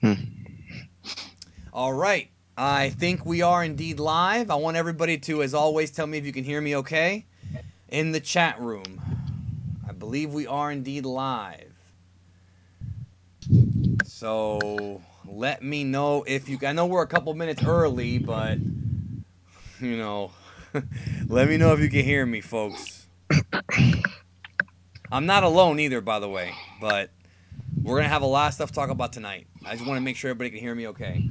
Hmm. All right. I think we are indeed live. I want everybody to, as always, tell me if you can hear me okay in the chat room. I believe we are indeed live. So let me know if you. I know we're a couple minutes early, but you know, let me know if you can hear me, folks. I'm not alone either, by the way, but we're gonna have a lot of stuff to talk about tonight. I just want to make sure everybody can hear me okay.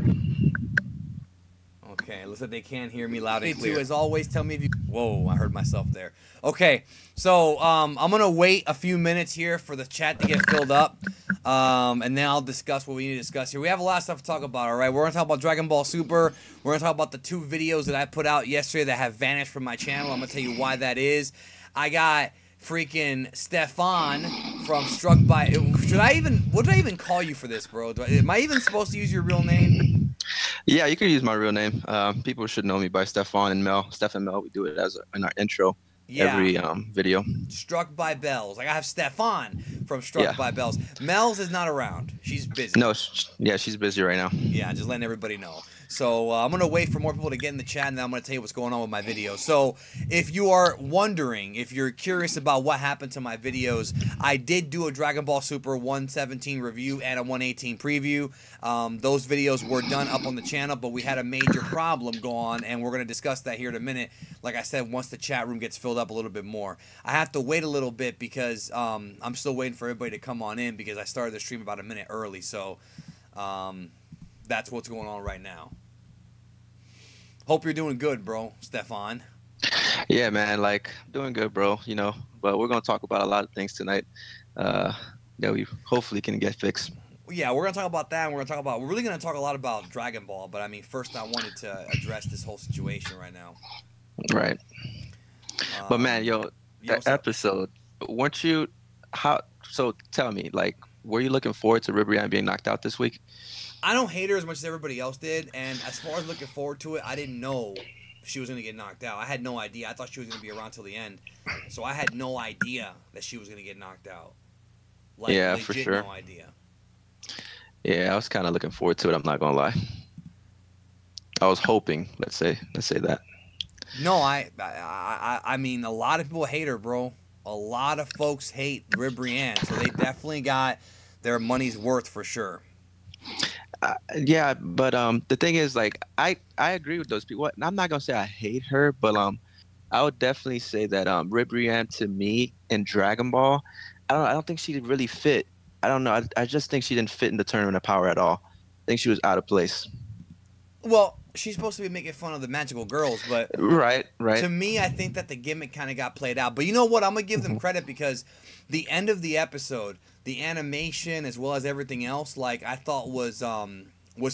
Okay, looks like they can hear me loud and clear. As always, tell me if you. Whoa, I heard myself there. Okay, so I'm gonna wait a few minutes here for the chat to get filled up, and then I'll discuss what we need to discuss here. We have a lot of stuff to talk about. All right, we're gonna talk about Dragon Ball Super. We're gonna talk about the 2 videos that I put out yesterday that have vanished from my channel. I'm gonna tell you why that is. I got freaking Stefan from Struck by. Should I even? What did I even call you for this, bro? Am I even supposed to use your real name? Yeah, you can use my real name. People should know me by Stefan and Mel. Steph and Mel, we do it in our intro every video. Struck by Bells. Like I have Stefan from Struck by Bells. Mel's is not around. She's busy. No, yeah, she's busy right now. Yeah, just letting everybody know. So I'm going to wait for more people to get in the chat, and then I'm going to tell you what's going on with my video. So if you are wondering, if you're curious about what happened to my videos, I did do a Dragon Ball Super 117 review and a 118 preview. Those videos were done up on the channel, but we had a major problem go on, and we're going to discuss that here in a minute. Like I said, once the chat room gets filled up a little bit more. I have to wait a little bit because I'm still waiting for everybody to come on in because I started the stream about a minute early. So that's what's going on right now. Hope you're doing good, bro, Stefan. Yeah, man, like doing good, bro. You know, but we're gonna talk about a lot of things tonight that we hopefully can get fixed. Yeah, we're gonna talk about that. And we're really gonna talk a lot about Dragon Ball. But I mean, first I wanted to address this whole situation right now. Right. But man, that episode, weren't you? So tell me, like, were you looking forward to Ribrianne being knocked out this week? I don't hate her as much as everybody else did, and as far as looking forward to it, I didn't know she was going to get knocked out. I had no idea. I thought she was going to be around till the end, so I had no idea that she was going to get knocked out. Like, yeah, legit for sure. No idea. Yeah, I was kind of looking forward to it. I'm not gonna lie. I was hoping. Let's say that. No, I mean, a lot of people hate her, bro. A lot of folks hate Ribrianne, so they definitely got their money's worth for sure. Yeah, but the thing is, like, I agree with those people. I'm not gonna say I hate her, but I would definitely say that Ribrianne to me in Dragon Ball, I don't think she really fit. I don't know. I just think she didn't fit in the Tournament of Power at all. I think she was out of place. Well, she's supposed to be making fun of the magical girls, but right. To me, I think that the gimmick kind of got played out. But you know what? I'm gonna give them credit because the end of the episode, the animation as well as everything else, like I thought was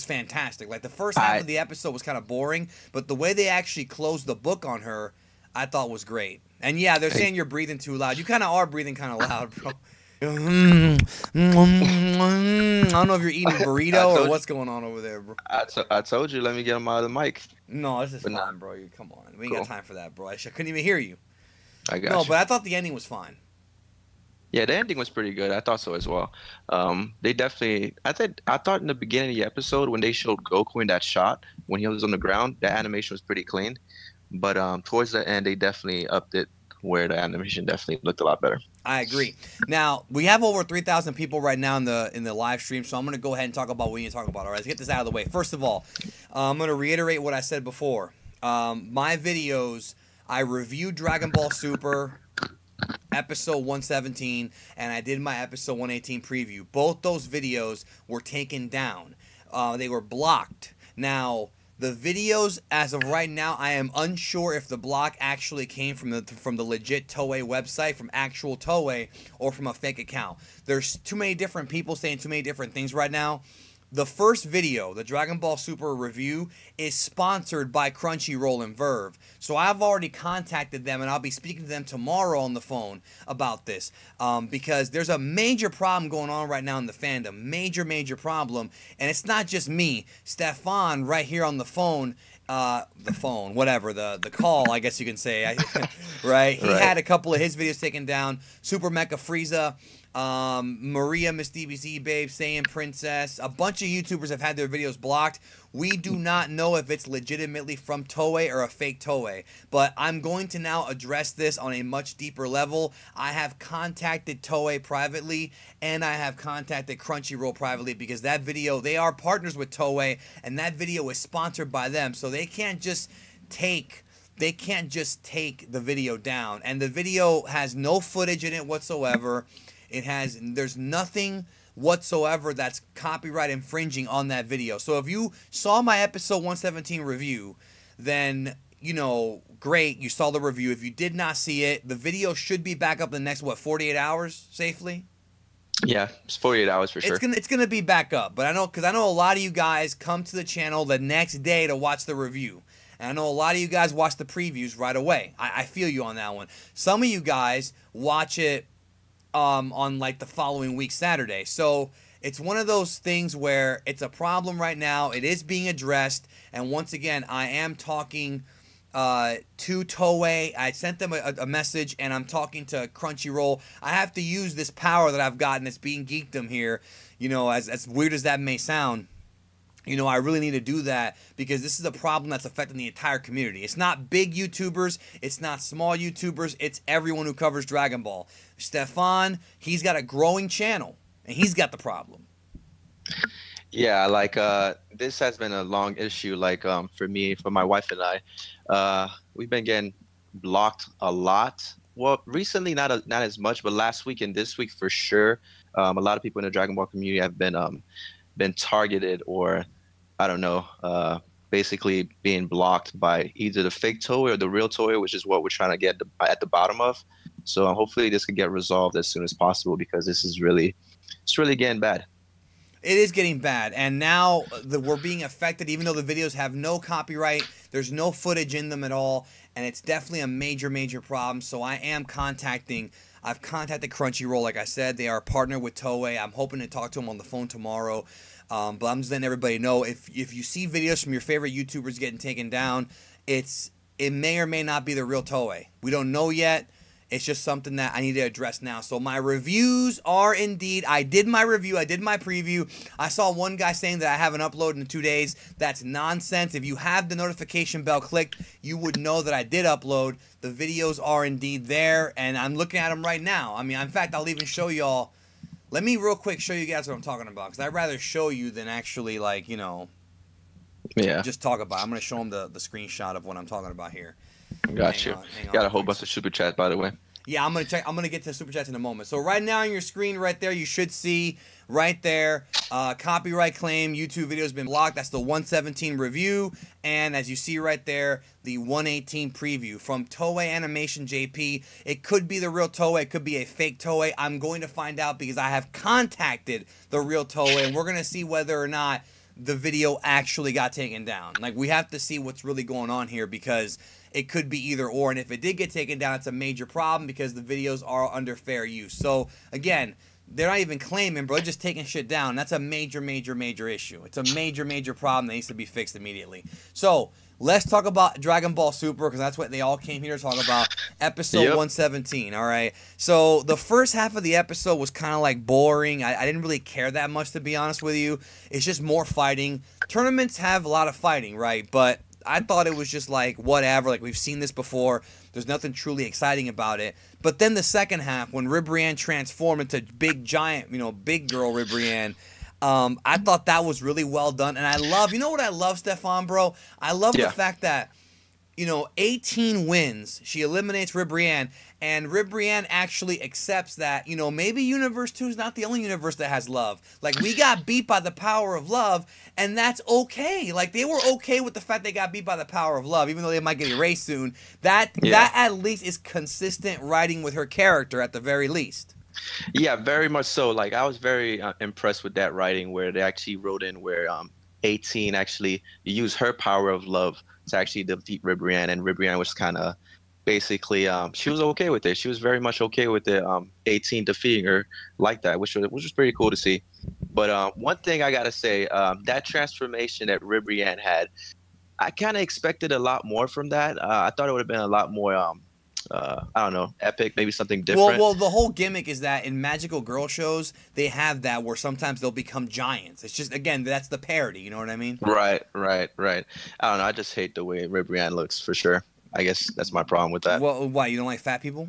fantastic. Like the first half of the episode was kind of boring, but the way they actually closed the book on her, I thought was great. And yeah, they're saying you're breathing too loud. You kind of are breathing kind of loud, bro. I don't know if you're eating a burrito or what's going on over there, bro. I told you, let me get him out of the mic. No, this is fine, bro. Come on. We ain't got time for that, bro. I couldn't even hear you. I got you. No, but I thought the ending was fine. Yeah, the ending was pretty good. I thought so as well. They definitely. I thought in the beginning of the episode when they showed Goku in that shot when he was on the ground, the animation was pretty clean. But towards the end, they definitely upped it where the animation definitely looked a lot better. I agree. Now we have over 3,000 people right now in the live stream, so I'm going to go ahead and talk about what we need to talk about. All right, let's get this out of the way. First of all, I'm going to reiterate what I said before. My videos, I reviewed Dragon Ball Super episode 117, and I did my episode 118 preview. Both those videos were taken down. They were blocked. Now, the videos, as of right now, I am unsure if the block actually came from the legit Toei website, from actual Toei, or from a fake account. There's too many different people saying too many different things right now. The first video, the Dragon Ball Super review, is sponsored by Crunchyroll and Verve. So I've already contacted them, and I'll be speaking to them tomorrow on the phone about this. Because there's a major problem going on right now in the fandom. Major problem. And it's not just me. Stefan, right here on the phone, the call, I guess you can say, right? He had a couple of his videos taken down. Super Mecha Frieza. Maria, Miss DBZ, Babe, Saiyan Princess. A bunch of YouTubers have had their videos blocked. We do not know if it's legitimately from Toei or a fake Toei, but I'm going to now address this on a much deeper level. I have contacted Toei privately, and I have contacted Crunchyroll privately, because that video, they are partners with Toei, and that video is sponsored by them, so they can't just take the video down. And the video has no footage in it whatsoever. There's nothing whatsoever that's copyright infringing on that video. So if you saw my episode 117 review, then, you know, great, you saw the review. If you did not see it, the video should be back up the next, 48 hours safely? Yeah, it's 48 hours for sure. It's gonna be back up, but I know a lot of you guys come to the channel the next day to watch the review. And I know a lot of you guys watch the previews right away. I feel you on that one. Some of you guys watch it on like the following week, Saturday. So it's one of those things where it's a problem right now. It is being addressed. And once again, I am talking to Toei. I sent them a message, and I'm talking to Crunchyroll. I have to use this power that I've gotten. It's being geekdom here. You know, as weird as that may sound. You know, I really need to do that, because this is a problem that's affecting the entire community. It's not big YouTubers. It's not small YouTubers. It's everyone who covers Dragon Ball. Stefan, he's got a growing channel, and he's got the problem. Yeah, like this has been a long issue. Like for me, for my wife and I, we've been getting blocked a lot. Well, recently not as much, but last week and this week for sure. A lot of people in the Dragon Ball community have been targeted, or I don't know, basically being blocked by either the fake Toei or the real Toei, which is what we're trying to get at the bottom of. So hopefully this can get resolved as soon as possible, because this is really getting bad. It is getting bad, and now we're being affected, even though the videos have no copyright. There's no footage in them at all, and it's definitely a major problem. So I've contacted Crunchyroll. Like I said, they are a partner with Toei. I'm hoping to talk to them on the phone tomorrow. But I'm just letting everybody know, if you see videos from your favorite YouTubers getting taken down, it may or may not be the real Toei. We don't know yet. It's just something that I need to address now. So my reviews are indeed, I did my review, I did my preview. I saw one guy saying that I haven't uploaded in 2 days. That's nonsense. If you have the notification bell clicked, you would know that I did upload. The videos are indeed there, and I'm looking at them right now. I mean, in fact, I'll even show y'all. Let me real quick show you guys what I'm talking about, because I'd rather show you than actually, like, you know, just talk about it. I'm going to show them the screenshot of what I'm talking about here. Got you. Got a whole bunch of super chats, by the way. Yeah, I'm gonna get to super chats in a moment. So right now on your screen, right there, you should see right there, copyright claim. YouTube video has been blocked. That's the 117 review, and as you see right there, the 118 preview from Toei Animation JP. It could be the real Toei. It could be a fake Toei. I'm going to find out, because I have contacted the real Toei, and we're gonna see whether or not the video actually got taken down. Like, we have to see what's really going on here, because it could be either or, and if it did get taken down, it's a major problem, because the videos are under fair use. So again, they're not even claiming, bro, they're just taking shit down. That's a major issue. It's a major problem that needs to be fixed immediately. So let's talk about Dragon Ball Super, because that's what they all came here to talk about. Episode 117, all right? So the first half of the episode was kind of like boring. I didn't really care that much, to be honest with you. It's just more fighting. Tournaments have a lot of fighting, right? But I thought it was just like whatever, like we've seen this before. There's nothing truly exciting about it. But then the second half, when Ribrianne transformed into big giant, big girl Ribrianne, I thought that was really well done. And I love, you know what I love, Stefan, bro? I love the fact that, 18 wins. She eliminates Ribrianne, and Ribrianne actually accepts that, maybe Universe 2 is not the only universe that has love. Like, we got beat by the power of love, and that's okay. Like, they were okay with the fact they got beat by the power of love, even though they might get erased soon. That at least is consistent writing with her character, at the very least. Yeah, very much so. Like, I was very impressed with that writing, where they actually wrote in where 18 actually used her power of love to actually defeat Ribrianne, and Ribrianne was kind of basically she was okay with it. She was very much okay with it. 18 defeating her like that, which was pretty cool to see. But one thing I gotta say, that transformation that Ribrianne had, I kind of expected a lot more from that. I thought it would have been a lot more I don't know, epic, maybe something Well, different. well, the whole gimmick is that in magical girl shows, they have that where sometimes they'll become giants. It's just, again, that's the parody. You know what I mean? Right, right, right. I don't know. I just hate the way Ribrianne looks for sure. I guess that's my problem with that. Well, why you don't like fat people?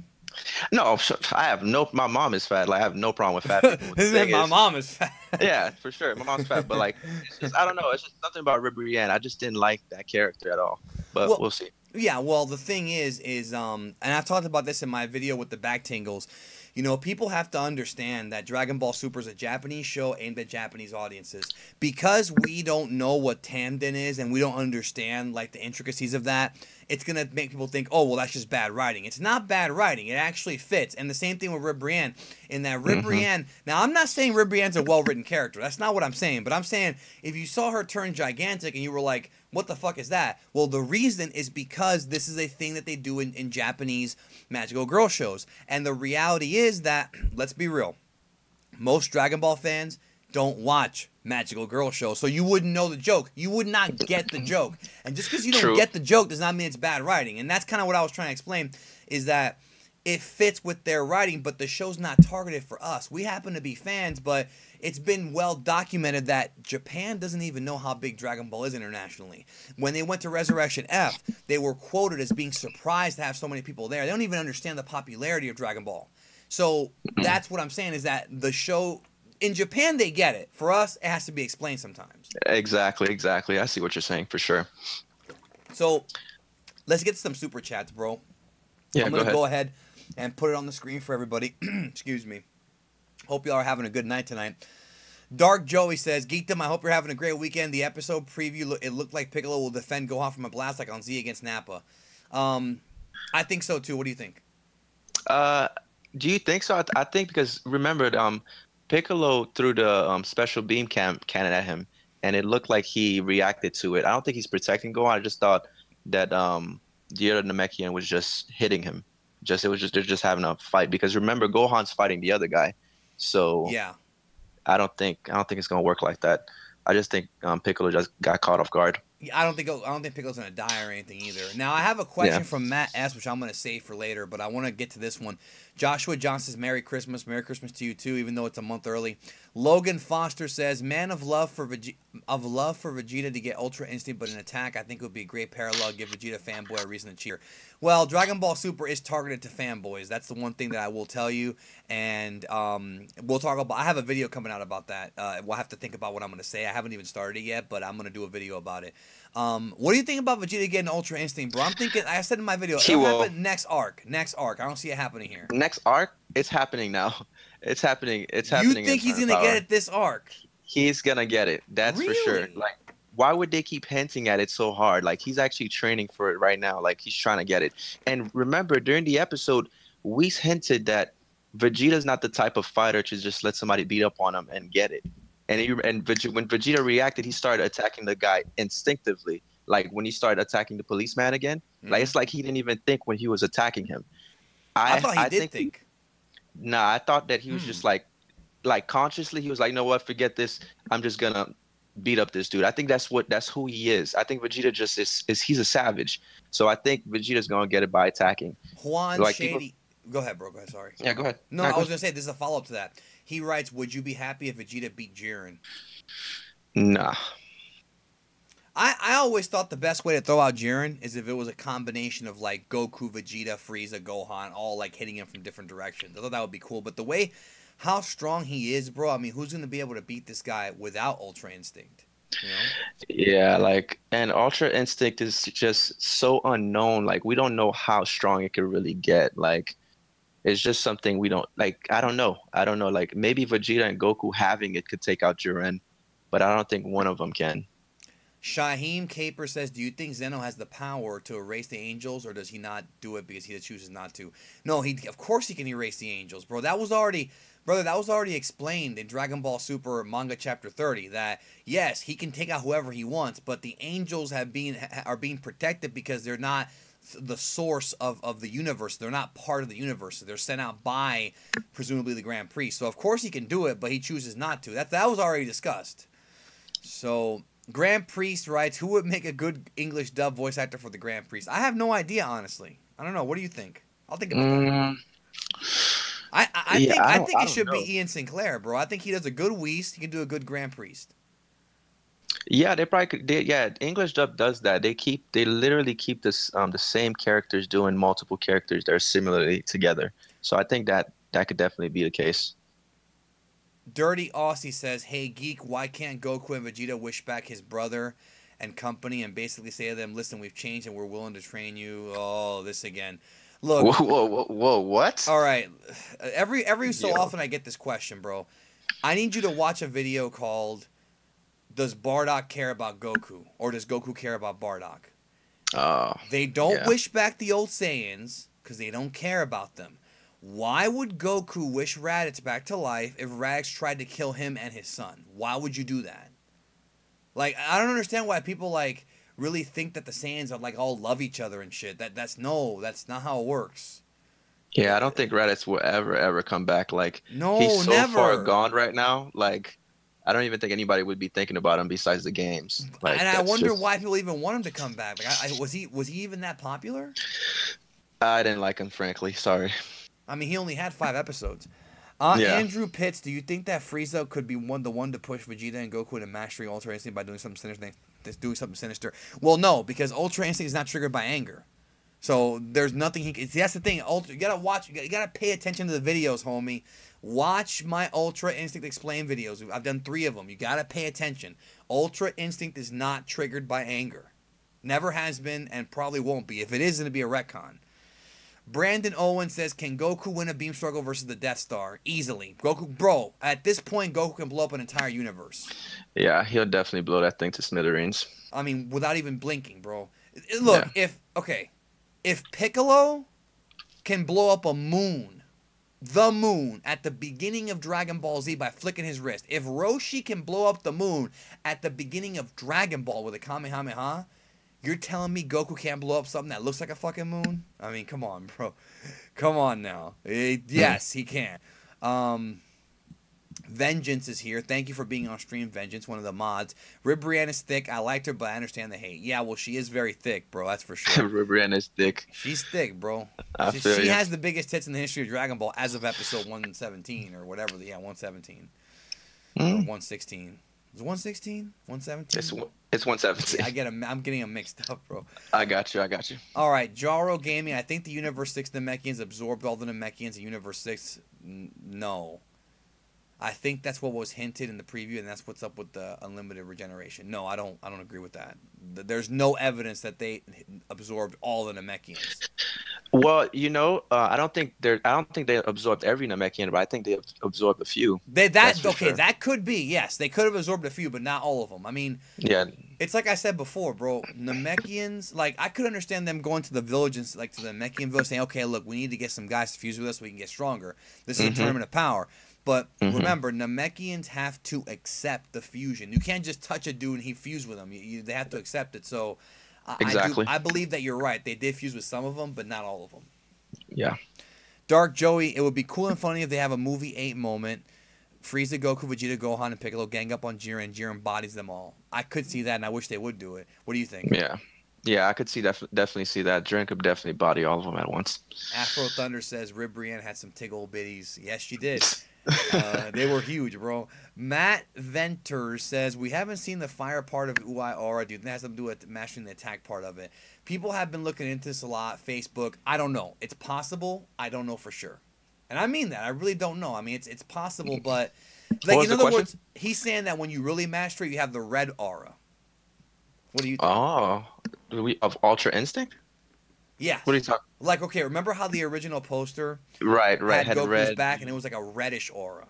No, I have no. My mom is fat. Like I have no problem with fat people. The thing My is, mom is fat. yeah, for sure, my mom's fat, but like, it's just I don't know. It's just something about Ribrianne. I just didn't like that character at all. But Well, we'll see. yeah. Well, the thing is, and I've talked about this in my video with the back tingles. You know, people have to understand that Dragon Ball Super is a Japanese show aimed at Japanese audiences. Because we don't know what Tamden is and we don't understand like the intricacies of that, it's gonna make people think, oh, well, that's just bad writing. It's not bad writing. It actually fits. And the same thing with Ribrianne. In that Ribrianne, now I'm not saying Ribrianne's a well-written character. That's not what I'm saying. But I'm saying if you saw her turn gigantic and you were like, what the fuck is that? Well, the reason is because this is a thing that they do in Japanese magical girl shows. And the reality is that, let's be real, most Dragon Ball fans don't watch magical girl shows. So you wouldn't know the joke. You would not get the joke. And just because you don't True. get the joke does not mean it's bad writing. And that's kind of what I was trying to explain, is that it fits with their writing, but the show's not targeted for us. We happen to be fans, but it's been well documented that Japan doesn't even know how big Dragon Ball is internationally. When they went to Resurrection F, they were quoted as being surprised to have so many people there. They don't even understand the popularity of Dragon Ball. So that's what I'm saying, is that the show, in Japan, they get it. For us, it has to be explained sometimes. Exactly, exactly. I see what you're saying for sure. So let's get some super chats, bro. Yeah, I'm going to ahead. go ahead and put it on the screen for everybody. Excuse me. Hope y'all are having a good night tonight. Dark Joey says, Geekdom, I hope you're having a great weekend. The episode preview, it looked like Piccolo will defend Gohan from a blast like on Z against Nappa. I think so too. What do you think? Do you think so? I think because remember, Piccolo threw the special beam cannon at him, and it looked like he reacted to it. I don't think he's protecting Gohan. I just thought that the other Namekian was just hitting him. They're just having a fight, because remember, Gohan's fighting the other guy. So Yeah. I don't think it's gonna work like that. I just think Piccolo just got caught off guard. I don't think Piccolo's gonna die or anything either. Now I have a question Yeah. from Matt S, which I'm gonna save for later, but I want to get to this one. Joshua Johnson says, Merry Christmas to you too, even though it's a month early. Logan Foster says, man of love for Vegeta to get Ultra Instinct, but in attack, I think it would be a great parallel. Give Vegeta fanboy a reason to cheer. Well, Dragon Ball Super is targeted to fanboys. That's the one thing that I will tell you, and we'll talk about. I have a video coming out about that. We'll have to think about what I'm gonna say. I haven't even started it yet, but I'm gonna do a video about it. What do you think about Vegeta getting Ultra Instinct, bro? I'm thinking, I said in my video, it'll happen next arc. Next arc. I don't see it happening here. Next arc, it's happening now. It's happening. It's You happening. think he's gonna get it this arc? He's gonna get it. That's for sure. Really? Like, why would they keep hinting at it so hard? Like, he's actually training for it right now. Like, he's trying to get it. And remember, during the episode, we hinted that Vegeta's not the type of fighter to just let somebody beat up on him and get it. And when Vegeta reacted, he started attacking the guy instinctively. Like, when he started attacking the policeman again, like, it's like he didn't even think when he was attacking him. I thought he did think. Nah, I thought that he was just like consciously, he was like, you know what, forget this. I'm just gonna beat up this dude. I think that's who he is. I think Vegeta just is he's a savage. So I think Vegeta's gonna get it by attacking. Juan Like, Shady. Go ahead, bro. Go ahead. Sorry. Yeah, go ahead. No, Nah, I go was gonna say this is a follow up to that. He writes, "Would you be happy if Vegeta beat Jiren?" Nah. I always thought the best way to throw out Jiren is if it was a combination of like Goku, Vegeta, Frieza, Gohan, all like hitting him from different directions. I thought that would be cool. But the way how strong he is, bro, I mean, who's gonna be able to beat this guy without Ultra Instinct? You know? Yeah, like, and Ultra Instinct is just so unknown. Like, we don't know how strong it could really get. Like, it's just something we don't like. I don't know. Like, maybe Vegeta and Goku having it could take out Jiren, but I don't think one of them can. Shaheem Caper says, do you think Zeno has the power to erase the angels, or does he not do it because he chooses not to? No, of course he can erase the angels, bro. That was already explained in Dragon Ball Super manga chapter 30 that yes, he can take out whoever he wants, but the angels are being protected because they're not the source of the universe. They're not part of the universe. They're sent out by presumably the Grand Priest. So of course he can do it, but he chooses not to. That was already discussed. So Grand Priest writes, who would make a good English dub voice actor for the Grand Priest? I have no idea, honestly. I don't know. What do you think? I'll think about that. Mm, I yeah, think I think I it don't should be know. Ian Sinclair, bro. I think he does a good Whist. He can do a good Grand Priest. Yeah, they probably could. Yeah, English dub does that. They literally keep the same characters doing multiple characters that are similarly together. So I think that could definitely be the case. Dirty Aussie says, "Hey geek, why can't Goku and Vegeta wish back his brother and company and basically say to them, listen, we've changed and we're willing to train you." Oh, this again. Whoa, Look, whoa, whoa, whoa, what? all right. Every so Yo. often I get this question, bro. I need you to watch a video called "Does Bardock care about Goku or does Goku care about Bardock?" Oh, They don't yeah. wish back the old Saiyans because they don't care about them. Why would Goku wish Raditz back to life if Raditz tried to kill him and his son? Why would you do that? Like, I don't understand why people like really think that the Saiyans are like all love each other and shit. That's not how it works. Yeah, I don't think Raditz will ever come back. Like he's No, so far never. gone right now. Like I don't even think anybody would be thinking about him besides the games. Like And I that's wonder just why people even want him to come back. Like, was he even that popular? I didn't like him, frankly. Sorry. I mean, he only had 5 episodes. Yeah. Andrew Pitts, do you think that Frieza could be the one to push Vegeta and Goku into mastering Ultra Instinct by doing something sinister? Doing something sinister. Well, no, because Ultra Instinct is not triggered by anger. So there's nothing he can. That's the thing. You gotta watch. You gotta pay attention to the videos, homie. Watch my Ultra Instinct explain videos. I've done 3 of them. You gotta pay attention. Ultra Instinct is not triggered by anger. Never has been and probably won't be. If it is, it'll be a retcon. Brandon Owen says, "Can Goku win a beam struggle versus the Death Star easily?" Goku, bro. At this point, Goku can blow up an entire universe. Yeah, he'll definitely blow that thing to smithereens. I mean, without even blinking, bro. Yeah. Look, if Piccolo can blow up a moon, the moon, at the beginning of Dragon Ball Z by flicking his wrist, if Roshi can blow up the moon at the beginning of Dragon Ball with a Kamehameha, you're telling me Goku can't blow up something that looks like a fucking moon? I mean, come on, bro. Come on now. Yes, he can. Vengeance is here. Thank you for being on stream, Vengeance, one of the mods. Rib Brienne is thick. I liked her, but I understand the hate. Yeah, well, she is very thick, bro. That's for sure. Ribrianne is thick. She's thick, bro. I feel She you. has the biggest tits in the history of Dragon Ball as of episode 117 or whatever. Yeah, 117 or Mm. 116. Is it 116? 117? It's 117. I'm getting them mixed up, bro. I got you. I got you. All right, Jaro Gaming. I think the Universe 6 Namekians absorbed all the Namekians in Universe 6. No. I think that's what was hinted in the preview, and that's what's up with the unlimited regeneration. No, I don't agree with that. There's no evidence that they absorbed all the Namekians. Well, I don't think they absorbed every Namekian, but I think they absorbed a few. That's for sure. That could be. Yes, they could have absorbed a few, but not all of them. I mean, Yeah. it's like I said before, bro. Namekians, like I could understand them going to the village and like to the Namekian village, saying, "Okay, look, we need to get some guys to fuse with us so we can get stronger. This is a tournament of power." But remember, Namekians have to accept the fusion. You can't just touch a dude and he fuse with them. They have to accept it. So, Exactly. I believe that you're right. They did fuse with some of them, but not all of them. Yeah. Dark Joey, it would be cool and funny if they have a movie 8 moment. Frieza, Goku, Vegeta, Gohan, and Piccolo gang up on Jiren, and Jiren bodies them all. I could see that, and I wish they would do it. What do you think? Yeah. Yeah, I could definitely see that. Jiren could definitely body all of them at once. Afro Thunder says Rib Brienne had some tig old bitties. Yes, she did. They were huge, bro. Matt Venter says, we haven't seen the fire part of Uai Aura. Dude, that has something to do with mastering the attack part of it. People have been looking into this a lot. Facebook, I don't know. It's possible. I don't know for sure. And I mean that. I really don't know. I mean, it's possible, but like in other words, he's saying that when you really master it, you have the red aura. What do you think? Oh, of Ultra Instinct? Yeah. What are you talking? Like, okay, remember how the original poster Right, had Goku's red back and it was like a reddish aura?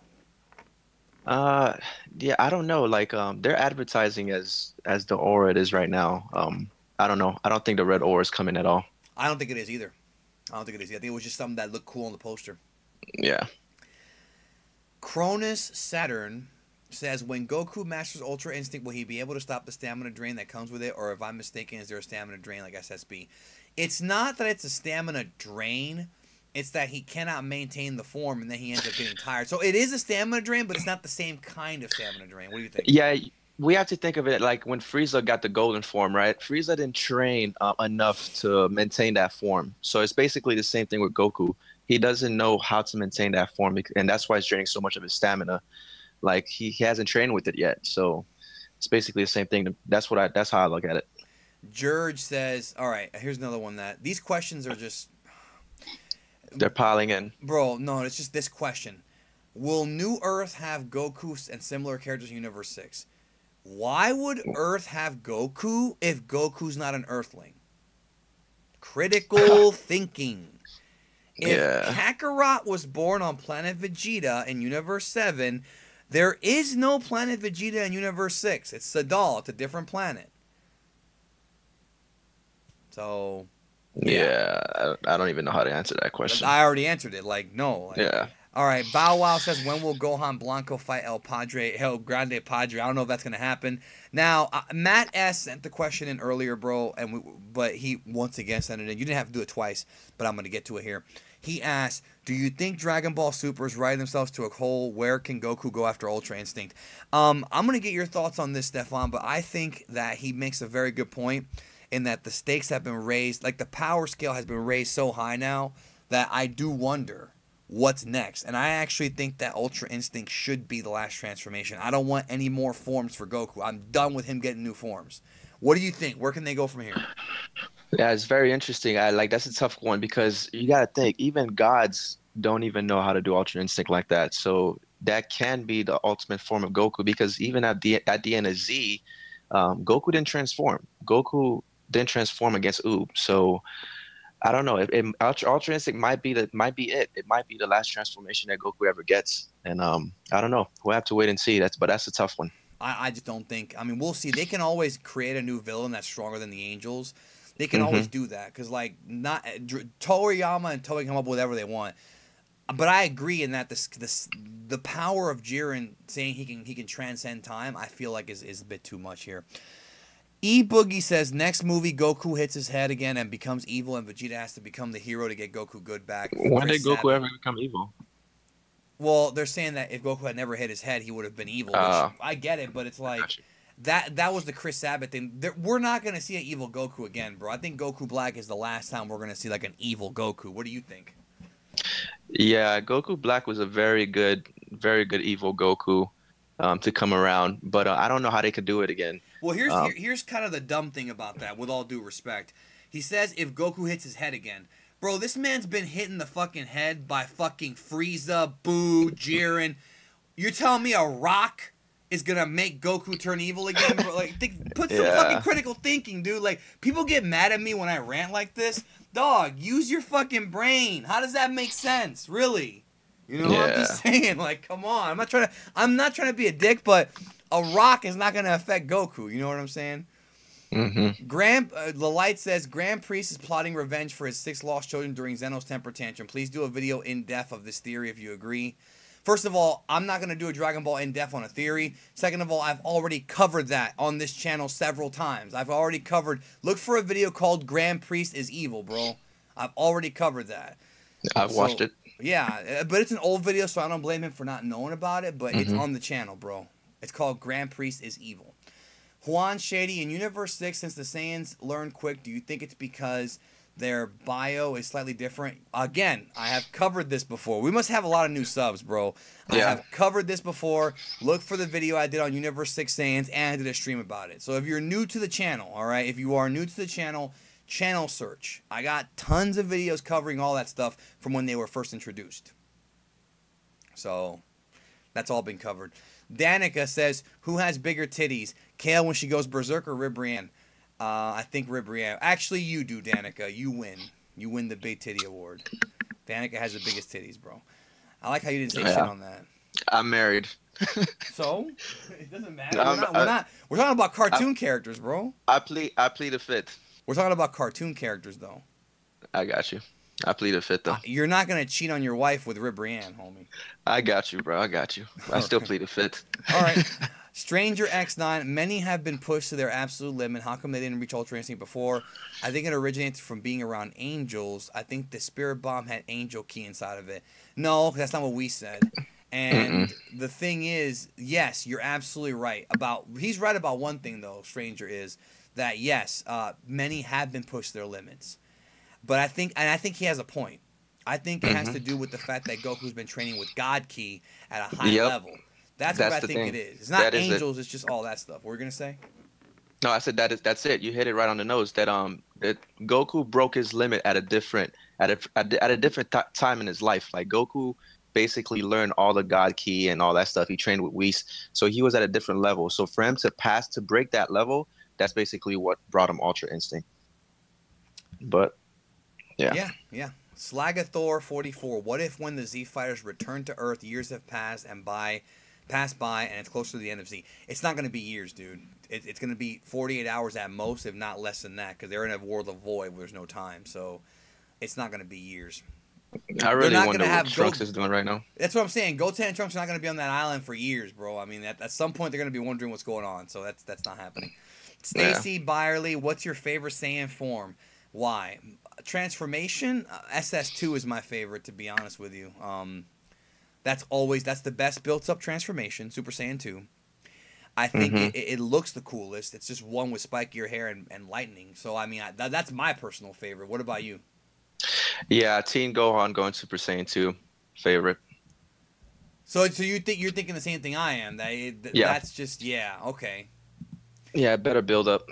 Yeah, I don't know. Like, they're advertising as the aura it is right now. I don't know. I don't think the red aura is coming at all. I don't think it is either. I think it was just something that looked cool on the poster. Yeah. Cronus Saturn says, when Goku masters Ultra Instinct, will he be able to stop the stamina drain that comes with it? Or if I'm mistaken, is there a stamina drain like SSB? It's not that it's a stamina drain. It's that he cannot maintain the form and then he ends up getting tired. So it is a stamina drain, but it's not the same kind of stamina drain. What do you think? Yeah, we have to think of it like when Frieza got the golden form, right? Frieza didn't train enough to maintain that form. So it's basically the same thing with Goku. He doesn't know how to maintain that form, and that's why he's draining so much of his stamina. Like he hasn't trained with it yet. So it's basically the same thing. That's how I look at it. George says, all right, here's another one that these questions are just, They're piling in. bro, no, it's just this question. Will New Earth have Goku and similar characters in Universe 6? Why would Earth have Goku if Goku's not an Earthling? Critical thinking. If Yeah. Kakarot was born on planet Vegeta in Universe 7, there is no planet Vegeta in Universe 6. It's Sadal. It's a different planet. So, Yeah, I don't even know how to answer that question. I already answered it. Like, no. Like, Yeah. all right, Bow Wow says, when will Gohan Blanco fight El Grande Padre? I don't know if that's going to happen. Now, Matt S. sent the question in earlier, bro, but he once again sent it in. You didn't have to do it twice, but I'm going to get to it here. He asked, do you think Dragon Ball Super is riding themselves to a hole? Where can Goku go after Ultra Instinct? I'm going to get your thoughts on this, Stefan, but I think that he makes a very good point in that the stakes have been raised. Like, the power scale has been raised so high now that I do wonder what's next. And I actually think that Ultra Instinct should be the last transformation. I don't want any more forms for Goku. I'm done with him getting new forms. What do you think? Where can they go from here? Yeah, it's very interesting. That's a tough one because you gotta think, even gods don't even know how to do Ultra Instinct like that. So that can be the ultimate form of Goku because even at the end of Z, Goku didn't transform. Goku didn't transform against Oob. So I don't know. Ultra Instinct might be it. It might be the last transformation that Goku ever gets. And I don't know. We'll have to wait and see. That's a tough one. I just don't think. I mean, we'll see. They can always create a new villain that's stronger than the Angels. They can always do that because, like, not Toriyama and Toei come up with whatever they want. But I agree in that the power of Jiren saying he can transcend time, I feel like is a bit too much here. E Boogie says next movie Goku hits his head again and becomes evil, and Vegeta has to become the hero to get Goku good back. When did Goku ever become evil? Well, they're saying that if Goku had never hit his head, he would have been evil. Which I get it, but it's like that was the Chris Sabat thing. We're not gonna see an evil Goku again, bro. I think Goku Black is the last time we're gonna see like an evil Goku. What do you think? Yeah, Goku Black was a very good evil Goku to come around, but I don't know how they could do it again. Well, here's kind of the dumb thing about that, with all due respect. He says if Goku hits his head again. Bro, this man's been hitting the fucking head by fucking Frieza, Boo, Jiren. You're telling me a rock is gonna make Goku turn evil again? Bro? Like, put some fucking critical thinking, dude. Like, people get mad at me when I rant like this. Dog, use your fucking brain. How does that make sense? Really? You know, I'm just saying, like, come on. I'm not trying to be a dick, but a rock is not gonna affect Goku. You know what I'm saying? The Light says Grand Priest is plotting revenge for his 6 lost children during Zeno's temper tantrum. Please do a video in depth of this theory if you agree. First of all, I'm not going to do a Dragon Ball in depth on a theory. Second of all, I've already covered that on this channel several times. I've already covered. Look for a video called Grand Priest is Evil, bro. I've already covered that. I've watched it. Yeah, but it's an old video, so I don't blame him for not knowing about it. But it's on the channel, bro. It's called Grand Priest is Evil. Juan Shady, in Universe 6, since the Saiyans learn quick, do you think it's because their bio is slightly different? Again, I have covered this before. We must have a lot of new subs, bro. I have covered this before. Look for the video I did on Universe 6 Saiyans, and I did a stream about it. So if you're new to the channel, all right, if you are new to the channel, channel search. I got tons of videos covering all that stuff from when they were first introduced. So that's all been covered. Danica says, who has bigger titties? Kale when she goes berserk or Rib Brienne? I think Rib Brienne. Actually, you do, Danica. You win. You win the Big Titty Award. Danica has the biggest titties, bro. I like how you didn't say shit on that. I'm married. So? It doesn't matter. We're talking about cartoon characters, bro. I plead the fifth. We're talking about cartoon characters, though. I got you. I plead the fifth, though. You're not going to cheat on your wife with Rib Brienne, homie. I got you, bro. I got you. I still plead the fifth. All right. Stranger X9, many have been pushed to their absolute limit. How come they didn't reach Ultra Instinct before? I think it originates from being around angels. I think the Spirit Bomb had angel key inside of it. No, that's not what we said. And the thing is, yes, you're absolutely right about. He's right about one thing though. Stranger is that yes, many have been pushed their limits, but I think he has a point. I think it has to do with the fact that Goku's been training with God Ki at a high Yep, level. That's what that's I the think it thing. is. It's not That is it. angels. It's just all that stuff. What were you gonna say? No, I said that's it. You hit it right on the nose. That Goku broke his limit at a different at a different time in his life. Like Goku basically learned all the God Ki and all that stuff. He trained with Whis, so he was at a different level. So for him to break that level, that's basically what brought him Ultra Instinct. But yeah. Yeah, yeah. Slagathor 44. What if when the Z fighters return to Earth, years have passed by, and it's close to the end of Z? It's not going to be years, dude. It's going to be 48 hours at most, if not less than that, because they're in a world of void where there's no time. So it's not going to be years. I They're really not going wonder to what have Trunks is doing right now. That's what I'm saying. Goten and Trunks are not going to be on that island for years, bro. I mean, at some point they're going to be wondering what's going on. So that's not happening. Yeah. Stacy Byerly, what's your favorite Saiyan form? Why? Transformation? SS2 is my favorite, to be honest with you. That's the best built up transformation, Super Saiyan 2. I think it looks the coolest. It's just one with spikier hair and lightning. So, I mean, that's my personal favorite. What about you? Yeah, Teen Gohan going Super Saiyan 2 favorite. So you think you're thinking the same thing I am? Yeah. That's just okay. Yeah, better build up.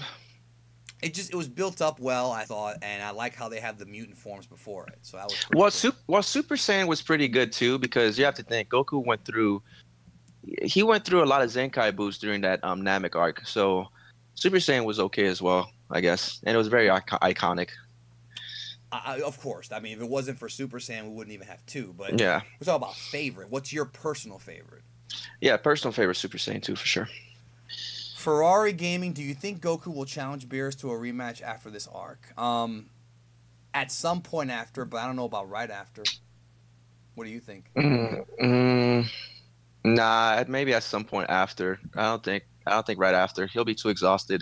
It was built up well, I thought, and I like how they had the mutant forms before it. So that was pretty cool. Super Saiyan was pretty good too, because you have to think Goku went through a lot of Zenkai boosts during that Namek arc. So Super Saiyan was okay as well, I guess, and it was very iconic. Of course. I mean, if it wasn't for Super Saiyan, we wouldn't even have two. But Yeah. we're talking about favorite. What's your personal favorite? Yeah, personal favorite Super Saiyan 2 for sure. Ferrari Gaming, do you think Goku will challenge Beerus to a rematch after this arc? At some point after, but I don't know about right after. What do you think? Nah, maybe at some point after. I don't think right after. He'll be too exhausted.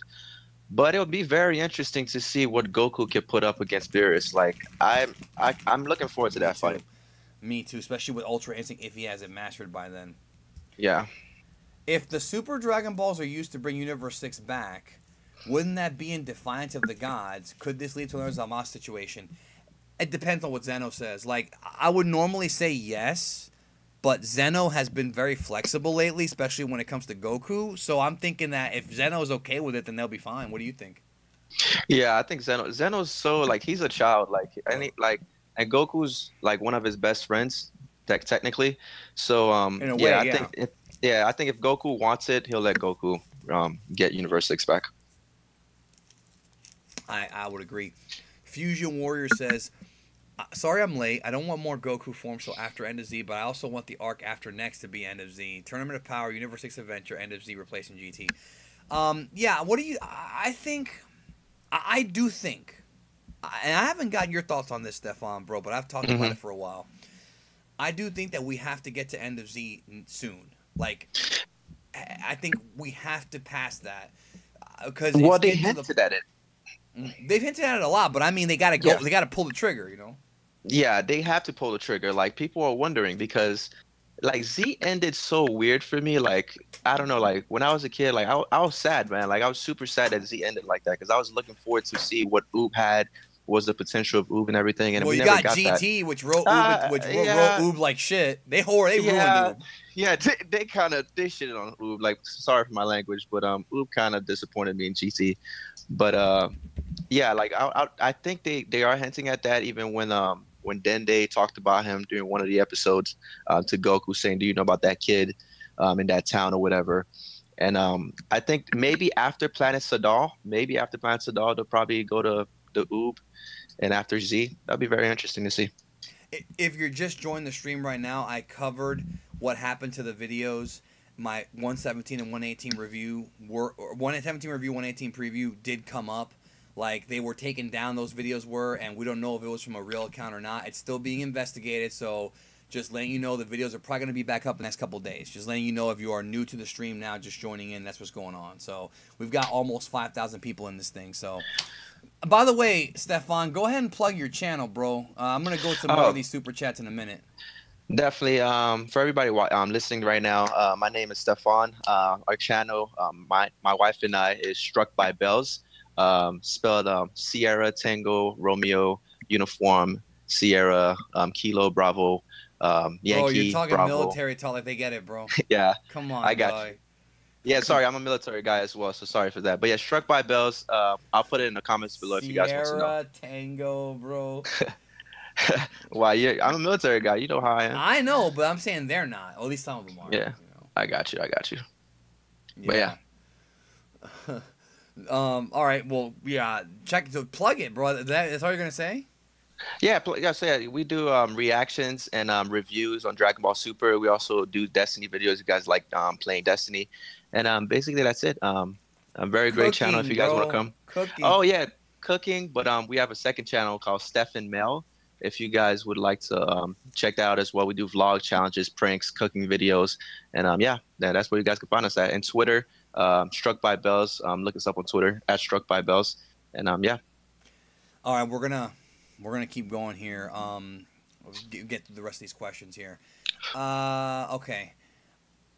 But it'll be very interesting to see what Goku can put up against Beerus. Like I'm looking forward to that fight. Me too, especially with Ultra Instinct if he has it mastered by then. Yeah. If the Super Dragon Balls are used to bring Universe 6 back, wouldn't that be in defiance of the gods? Could this lead to another Zamasu situation? It depends on what Zeno says. Like, I would normally say yes, but Zeno has been very flexible lately, especially when it comes to Goku. So I'm thinking that if Zeno is okay with it, then they'll be fine. What do you think? Yeah, I think Zeno's so like he's a child, and Goku's like one of his best friends, technically. So In a way, I think if Goku wants it, he'll let Goku get Universe 6 back. I would agree. Fusion Warrior says, sorry I'm late. I don't want more Goku forms till after End of Z, but I also want the arc after next to be End of Z. Tournament of Power, Universe 6 Adventure, End of Z replacing GT. Yeah, what do you... I do think, and I haven't gotten your thoughts on this, Stefan, bro, but I've talked about it for a while. I do think that we have to get to End of Z soon. Like, I think we have to pass that. Because they hinted at it. They've hinted at it a lot, but I mean, they gotta go. Yeah. They gotta pull the trigger, you know. Yeah, they have to pull the trigger. Like people are wondering because, like Z ended so weird for me. Like I don't know. Like when I was a kid, like I was sad, man. Like I was super sad that Z ended like that because I was looking forward to see what Oob had, was the potential of Oob and everything. And well, we you never got GT, that. which wrote Oob, wrote Oob like shit. They ruined Oob. Yeah, they shitted on Oob. Like sorry for my language, but Oob kind of disappointed me in GT. But yeah, like I think they are hinting at that even when Dende talked about him during one of the episodes to Goku saying, "Do you know about that kid in that town or whatever?" And I think maybe after Planet Sadal, they'll probably go to the Oob, and after Z, that'll be very interesting to see. If you're just joining the stream right now, I covered what happened to the videos. My 117 and 118 review 117 review, 118 preview did come up. Like they were taken down, those videos were, and we don't know if it was from a real account or not. It's still being investigated, so just letting you know the videos are probably going to be back up the next couple of days. Just letting you know if you are new to the stream now, just joining in, that's what's going on. So we've got almost 5,000 people in this thing. So, by the way, Stefan, go ahead and plug your channel, bro. I'm going to go to more of these super chats in a minute. Definitely. For everybody listening right now, my name is Stefan. Our channel, my wife and I, is Struck by Bells. Spelled Sierra Tango Romeo Uniform Sierra Kilo Bravo Bro, you're Yankee talking Bravo. military talk like they get it, bro. Yeah, Come I on, got you. dog. Yeah, sorry, I'm a military guy as well, so sorry for that. But yeah, Struck by Bells. I'll put it in the comments below if you guys want to know. Sierra Tango, bro. Why? Yeah, I'm a military guy. You know how I am. I know, but I'm saying they're not. Or at least some of them are. Yeah, I got you. I got you. But yeah. Yeah. All right. Well, yeah. Check to plug it, bro. That's all you're gonna say? Yeah, like I said, we do reactions and reviews on Dragon Ball Super. We also do Destiny videos. You guys like playing Destiny, and basically that's it. A very great channel if Cooking, you guys want to bro. come. Cooking. Oh yeah, cooking. But we have a second channel called Stefan Mel. If you guys would like to check that out as well, we do vlog challenges, pranks, cooking videos, and yeah, that's where you guys can find us at. And Twitter, Struck by Bells. Look us up on Twitter at Struck by Bells, and yeah. All right, we're gonna keep going here. Let's get through the rest of these questions here. Okay.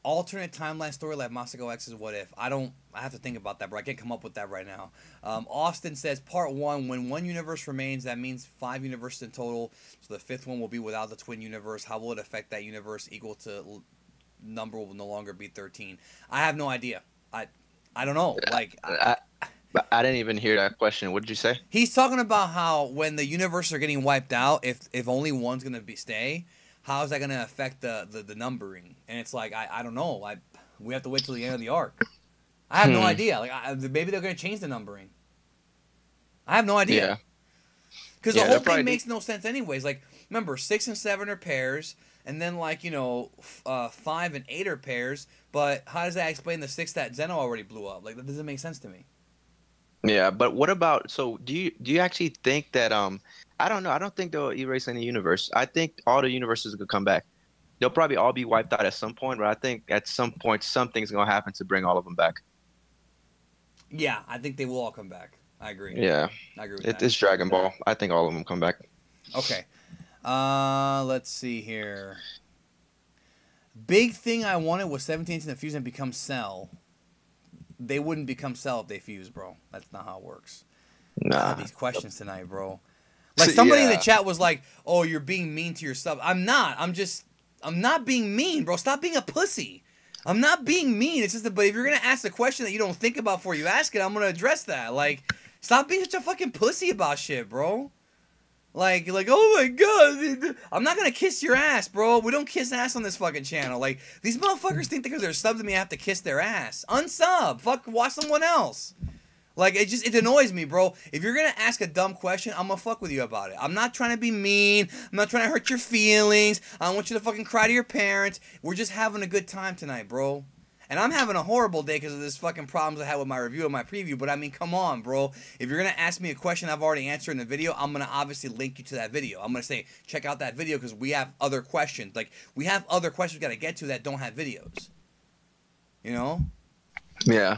Alternate timeline story like Masako X's What If. I have to think about that, but I can't come up with that right now. Austin says part one, when one universe remains, that means 5 universes in total. So the 5th one will be without the twin universe. How will it affect that universe? Equal to number will no longer be 13. I have no idea. I don't know. Like I didn't even hear that question. What did you say? he's talking about how when the universes are getting wiped out, if only one's gonna stay, how is that gonna affect the numbering? And it's like I don't know. We have to wait till the end of the arc. I have no idea. Like maybe they're gonna change the numbering. I have no idea. Yeah. Because Yeah, the they'll whole thing probably makes no sense anyways. Like remember, 6 and 7 are pairs, and then 5 and 8 are pairs. But how does that explain the 6 that Zeno already blew up? Like that doesn't make sense to me. Yeah, but what about so do you actually think that I don't know. I don't think they'll erase any universe. I think all the universes could come back. They'll probably all be wiped out at some point, but I think at some point something's gonna happen to bring all of them back. Yeah, I think they will all come back. I agree. Yeah. I agree with that. It's Dragon Ball. I think all of them come back. Okay. Let's see here. Big thing I wanted was 17 to fuse and become Cell. They wouldn't become Cell if they fuse, bro. That's not how it works. Nah. These questions tonight, bro. Like somebody in the Yeah. chat was like, "Oh, you're being mean to yourself." I'm not. I'm not being mean, bro. Stop being a pussy. I'm not being mean. It's just that, but if you're gonna ask a question that you don't think about before you ask it, I'm gonna address that. Like, stop being such a fucking pussy about shit, bro. Like, oh my god, I'm not gonna kiss your ass, bro. We don't kiss ass on this fucking channel. Like, these motherfuckers think because they're subbed to me, I have to kiss their ass. Unsub. Fuck, watch someone else. Like, it annoys me, bro. If you're gonna ask a dumb question, I'm gonna fuck with you about it. I'm not trying to be mean. I'm not trying to hurt your feelings. I don't want you to fucking cry to your parents. We're just having a good time tonight, bro. And I'm having a horrible day because of this fucking problems I had with my review and my preview. But I mean, come on, bro. If you're gonna ask me a question I've already answered in the video, I'm gonna obviously link you to that video. I'm gonna say, check out that video because we have other questions. Like, we have other questions we gotta get to that don't have videos. You know? Yeah.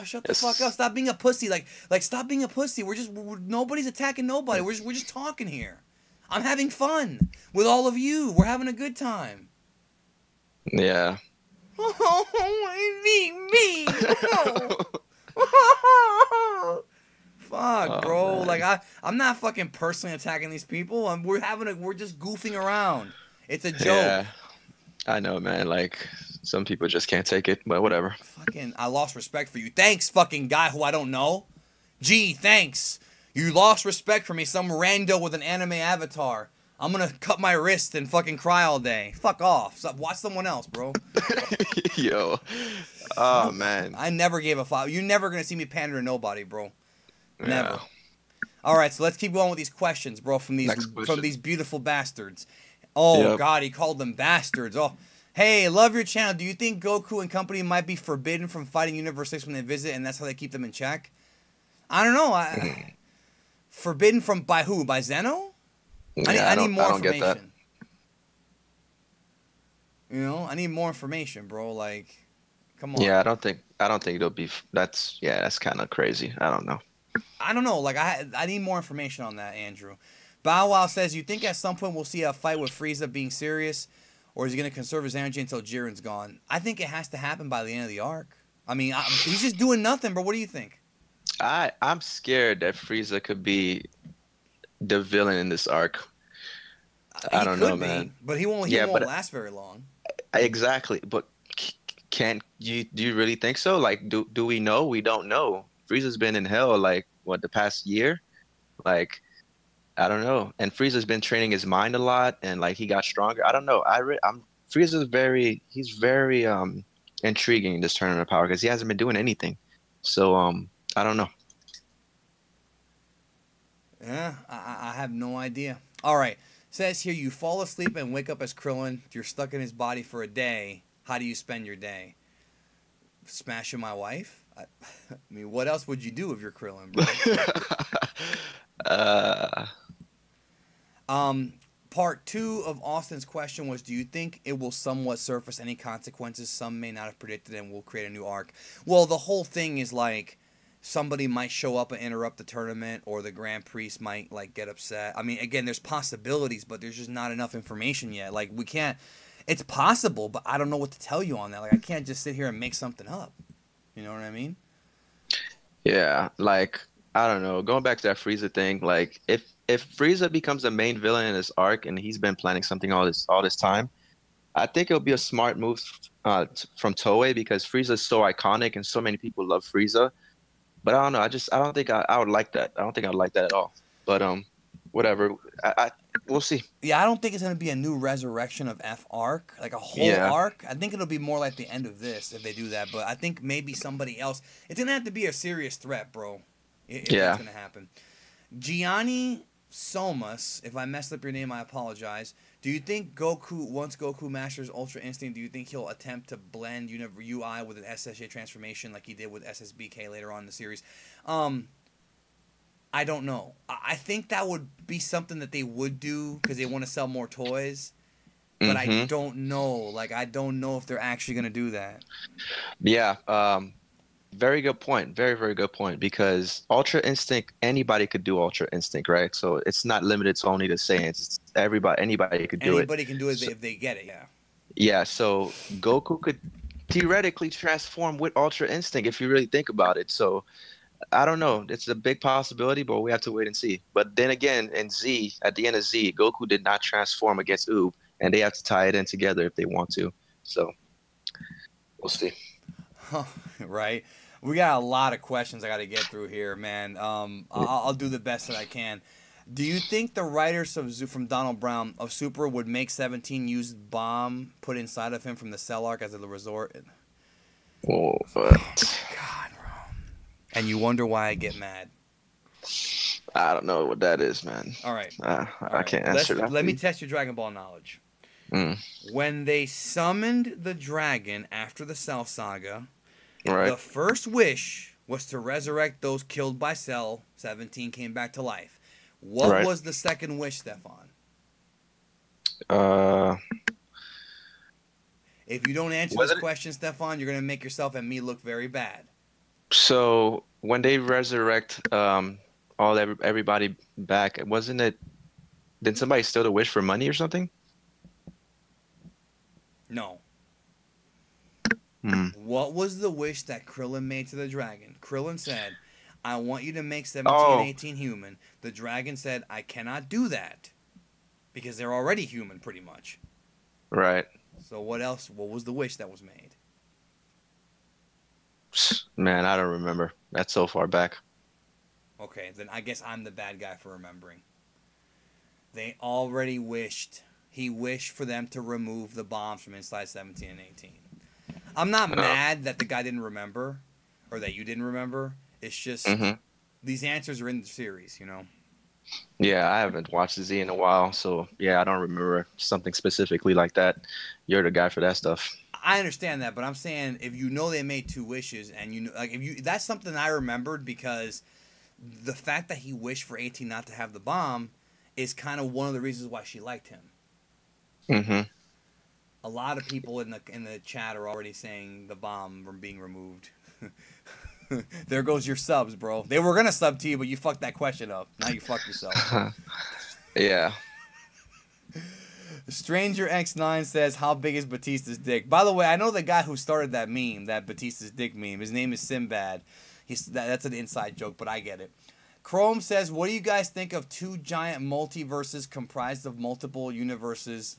Shut the fuck up. Stop being a pussy. Like stop being a pussy. Nobody's attacking nobody. We're just talking here. I'm having fun with all of you. We're having a good time. Yeah. Oh, me. Fuck, bro. Man. Like I'm not fucking personally attacking these people. We're just goofing around. It's a joke. Yeah. I know, man. Like some people just can't take it, but whatever. Fucking, I lost respect for you. Thanks, fucking guy who I don't know. Gee, thanks. You lost respect for me, some rando with an anime avatar. I'm gonna cut my wrist and fucking cry all day. Fuck off. Watch someone else, bro. Yo. Oh, man. I never gave a fuck. You're never gonna see me pander to nobody, bro. Never. Yeah. All right, so let's keep going with these questions, bro, from these beautiful bastards. Oh, Yep. God, he called them bastards. Oh, hey, love your channel. Do you think Goku and company might be forbidden from fighting Universe 6 when they visit, and that's how they keep them in check? I don't know. Forbidden by who? By Zeno? I need more information. Get that. You know, I need more information, bro. Like, come on. Yeah, I don't think it'll be. That's kind of crazy. I don't know. I don't know. Like, I need more information on that, Andrew. Bow Wow says, you think at some point we'll see a fight with Frieza being serious, or is he going to conserve his energy until Jiren's gone? I think it has to happen by the end of the arc. I mean, he's just doing nothing, bro. What do you think? I'm scared that Frieza could be the villain in this arc. I don't know, man. But he won't. He Yeah, won't but last very long. exactly. But can't you? Do you really think so? Like, do we know? We don't know. Frieza's been in hell like what, the past year? Like, I don't know. And Frieza's been training his mind a lot, and like he got stronger. I don't know. I'm Frieza's he's very intriguing in this Tournament of Power because he hasn't been doing anything. So I don't know. Yeah, I have no idea. All right. Says here, you fall asleep and wake up as Crillon. You're stuck in his body for a day. How do you spend your day? Smashing my wife? I mean, what else would you do if you're Crillon, bro? Part 2 of Austin's question was, do you think it will somewhat surface any consequences some may not have predicted and will create a new arc? Well, the whole thing is like, somebody might show up and interrupt the tournament, or the Grand Priest might like get upset. I mean, again, there's possibilities, but there's just not enough information yet. Like, we can't. It's possible, but I don't know what to tell you on that. Like, I can't just sit here and make something up. You know what I mean? Yeah, like I don't know. Going back to that Frieza thing, like if Frieza becomes the main villain in this arc and he's been planning something all this time, I think it'll be a smart move from Toei because Frieza is so iconic and so many people love Frieza. But I don't know. I don't think I would like that. I don't think I would like that at all. But whatever. We'll see. Yeah, I don't think it's gonna be a new resurrection of F arc, like a whole arc. I think it'll be more like the end of this if they do that. But I think maybe somebody else. It's gonna have to be a serious threat, bro. If that's gonna happen. Gianni Somas, if I messed up your name, I apologize. Do you think once Goku masters Ultra Instinct, do you think he'll attempt to blend UI with an SSJ transformation like he did with SSBK later on in the series? I don't know. I think that would be something that they would do because they want to sell more toys. But I don't know. Like, I don't know if they're actually going to do that. Yeah. Very good point. Very, very good point. Because Ultra Instinct, anybody could do Ultra Instinct, right? So it's not limited to only the Saiyans. It's anybody could do it. Anybody can do it if they get it, yeah. Yeah, so Goku could theoretically transform with Ultra Instinct if you really think about it. So I don't know. It's a big possibility, but we have to wait and see. But then again, in Z, at the end of Z, Goku did not transform against Oob, and they have to tie it in together if they want to. So we'll see. Right. We got a lot of questions I got to get through here, man. I'll do the best that I can. Do you think the writers from Donald Brown of Super would make 17 use bomb put inside of him from the Cell arc as a resort? Oh, but God, bro. And you wonder why I get mad. I don't know what that is, man. All right. I can't answer that. Let me test your Dragon Ball knowledge. When they summoned the dragon after the Cell saga, the first wish was to resurrect those killed by Cell. 17 came back to life. What was the second wish, Stefan? If you don't answer this question, Stefan, you're going to make yourself and me look very bad. So when they resurrect everybody back, wasn't it? Did somebody steal the wish for money or something? No. What was the wish that Crillon made to the dragon? Crillon said, I want you to make 17 and 18 human. The dragon said, I cannot do that. Because they're already human, pretty much. Right. So what else? What was the wish that was made? Man, I don't remember. That's so far back. Okay, then I guess I'm the bad guy for remembering. They already wished. He wished for them to remove the bombs from inside 17 and 18. I'm not mad that the guy didn't remember, or that you didn't remember. It's just these answers are in the series, you know? Yeah, I haven't watched Z in a while, so yeah, I don't remember something specifically like that. You're the guy for that stuff. I understand that, but I'm saying if you know they made two wishes, and you know, like that's something I remembered because the fact that he wished for 18 not to have the bomb is kind of one of the reasons why she liked him. A lot of people in the chat are already saying the bomb from being removed. There goes your subs, bro. They were gonna sub to you, but you fucked that question up. Now you fucked yourself. Yeah. Stranger X9 says, "How big is Batista's dick?" By the way, I know the guy who started that meme, that Batista's dick meme. His name is Sinbad. That's an inside joke, but I get it. Chrome says, "What do you guys think of two giant multiverses comprised of multiple universes?"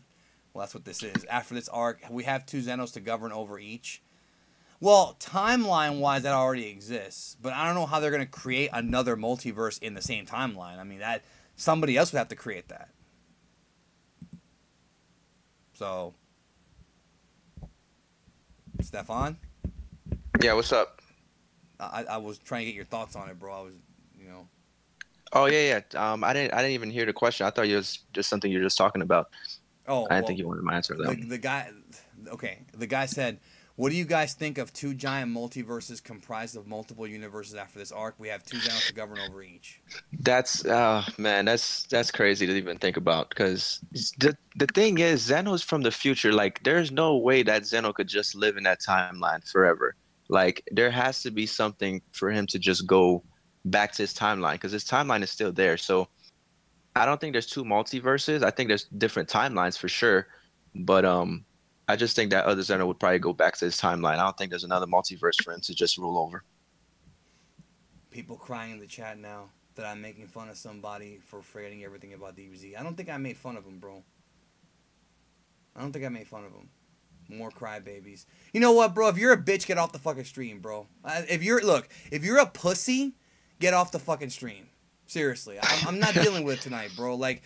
Well, that's what this is. After this arc, we have two Xenos to govern over each. Well, timeline-wise, that already exists, but I don't know how they're going to create another multiverse in the same timeline. I mean, that somebody else would have to create that. So, Stefan, Yeah. What's up? I was trying to get your thoughts on it, bro. I was, you know. Oh yeah, yeah. I didn't even hear the question. I thought it was just something you're just talking about. Oh I didn't think well, you wanted my answer to that. the guy, okay, the guy said, "What do you guys think of two giant multiverses comprised of multiple universes after this arc? We have two Xenos to govern over each." That's man, that's crazy to even think about because the thing is, Zeno's from the future. Like, there's no way that Zeno could just live in that timeline forever. Like, there has to be something for him to just go back to his timeline because his timeline is still there. So I don't think there's two multiverses. I think there's different timelines for sure, but I just think that other Zeno would probably go back to his timeline. I don't think there's another multiverse for him to just rule over. People crying in the chat now that I'm making fun of somebody for forgetting everything about DBZ. I don't think I made fun of him, bro. I don't think I made fun of him. More crybabies. You know what, bro? If you're a bitch, get off the fucking stream, bro. If you're a pussy, get off the fucking stream. Seriously, I'm not dealing with it tonight, bro. Like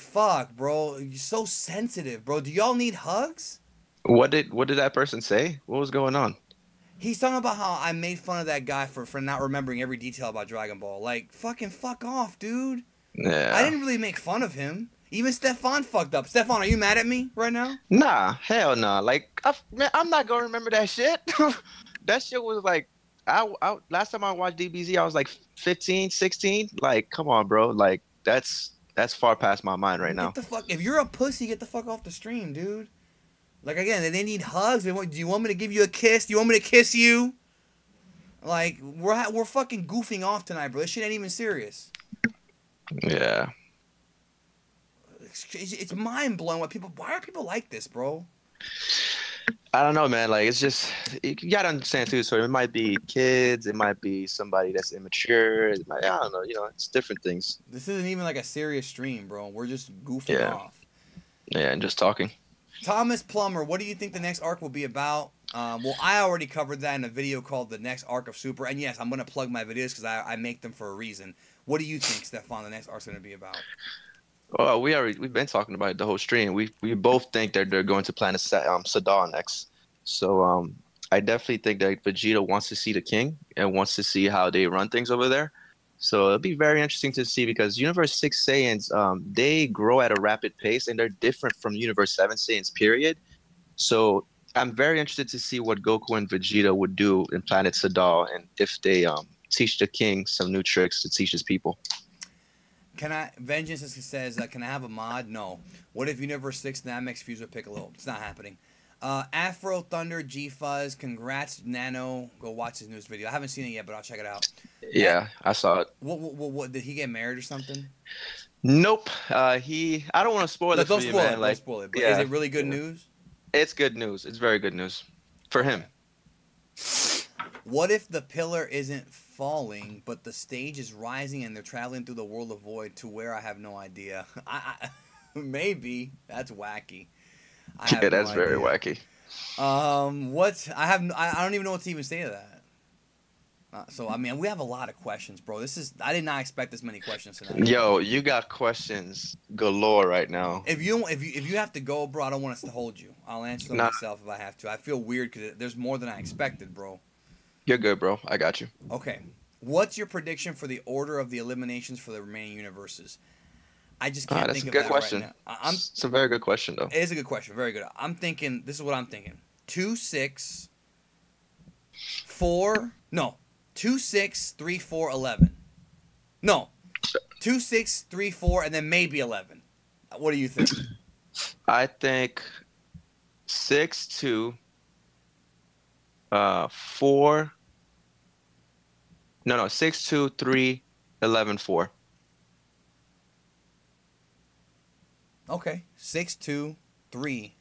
fuck, bro. You're so sensitive, bro. Do y'all need hugs? What did that person say? What was going on? He's talking about how I made fun of that guy for not remembering every detail about Dragon Ball. Like, fucking fuck off, dude. I Yeah. didn't really make fun of him. Even Stefan fucked up. Stefan, are you mad at me right now? Nah, hell nah. Like, man, I'm not gonna remember that shit. That shit was like, last time I watched DBZ, I was like 15, 16. Like, come on, bro. Like, that's far past my mind right Get now. the fuck. If you're a pussy, get the fuck off the stream, dude. Like, again, they need hugs. Do you want me to give you a kiss? Do you want me to kiss you? Like, we're fucking goofing off tonight, bro. This shit ain't even serious. Yeah. It's mind blowing. Why are people like this, bro? I don't know, man. Like, it's just you gotta understand too. So it might be kids, it might be somebody that's immature. I don't know. It's different things. This isn't even like a serious stream, bro. We're just goofing Yeah, off. yeah, and just talking. Thomas Plummer, what do you think the next arc will be about? Well, I already covered that in a video called The Next Arc of Super. And yes, I'm going to plug my videos because I make them for a reason. What do you think, Stefan, the next arc's going to be about? Well, we've been talking about it the whole stream. We both think that they're going to Planet Sadar next. So I definitely think that Vegeta wants to see the king and wants to see how they run things over there. So it'll be very interesting to see because Universe 6 Saiyans, they grow at a rapid pace and they're different from Universe 7 Saiyans, period. So I'm very interested to see what Goku and Vegeta would do in Planet Sadal and if they teach the king some new tricks to teach his people. Vengeance says, can I have a mod? No. What if Universe 6 Namex fuse with Piccolo? It's not happening. Afro Thunder G Fuzz, congrats Nano. Go watch his newest video. I haven't seen it yet, but I'll check it out. Yeah, I saw it. What did he get married or something? Nope. I don't want to spoil No, it for don't you, spoil man. it. Like, Don't spoil it. But yeah, is it really good yeah. news? It's good news. It's very good news for him. What if the pillar isn't falling, but the stage is rising and they're traveling through the world of void to where I have no idea? Maybe that's wacky. I have Yeah, no that's very idea. wacky. I don't even know what to even say to that. So I mean, we have a lot of questions, bro. I did not expect this many questions tonight. Yo, you got questions galore right now. If you have to go, bro, I don't want us to hold you. I'll answer them myself if I have to. I feel weird because there's more than I expected, bro. You're good, bro. I got you. Okay, what's your prediction for the order of the eliminations for the remaining universes? I just can't think of that question. right now. It's a very good question, though. It is a good question. Very good. I'm thinking. This is what I'm thinking. 2, 6, 4. No. 2, 6, 3, 4, 11. No. 2, 6, 3, 4, and then maybe 11. What do you think? I think 6, 2, 4. No, 6, 2, 3, 11, 4. Okay, 6, 2, 3.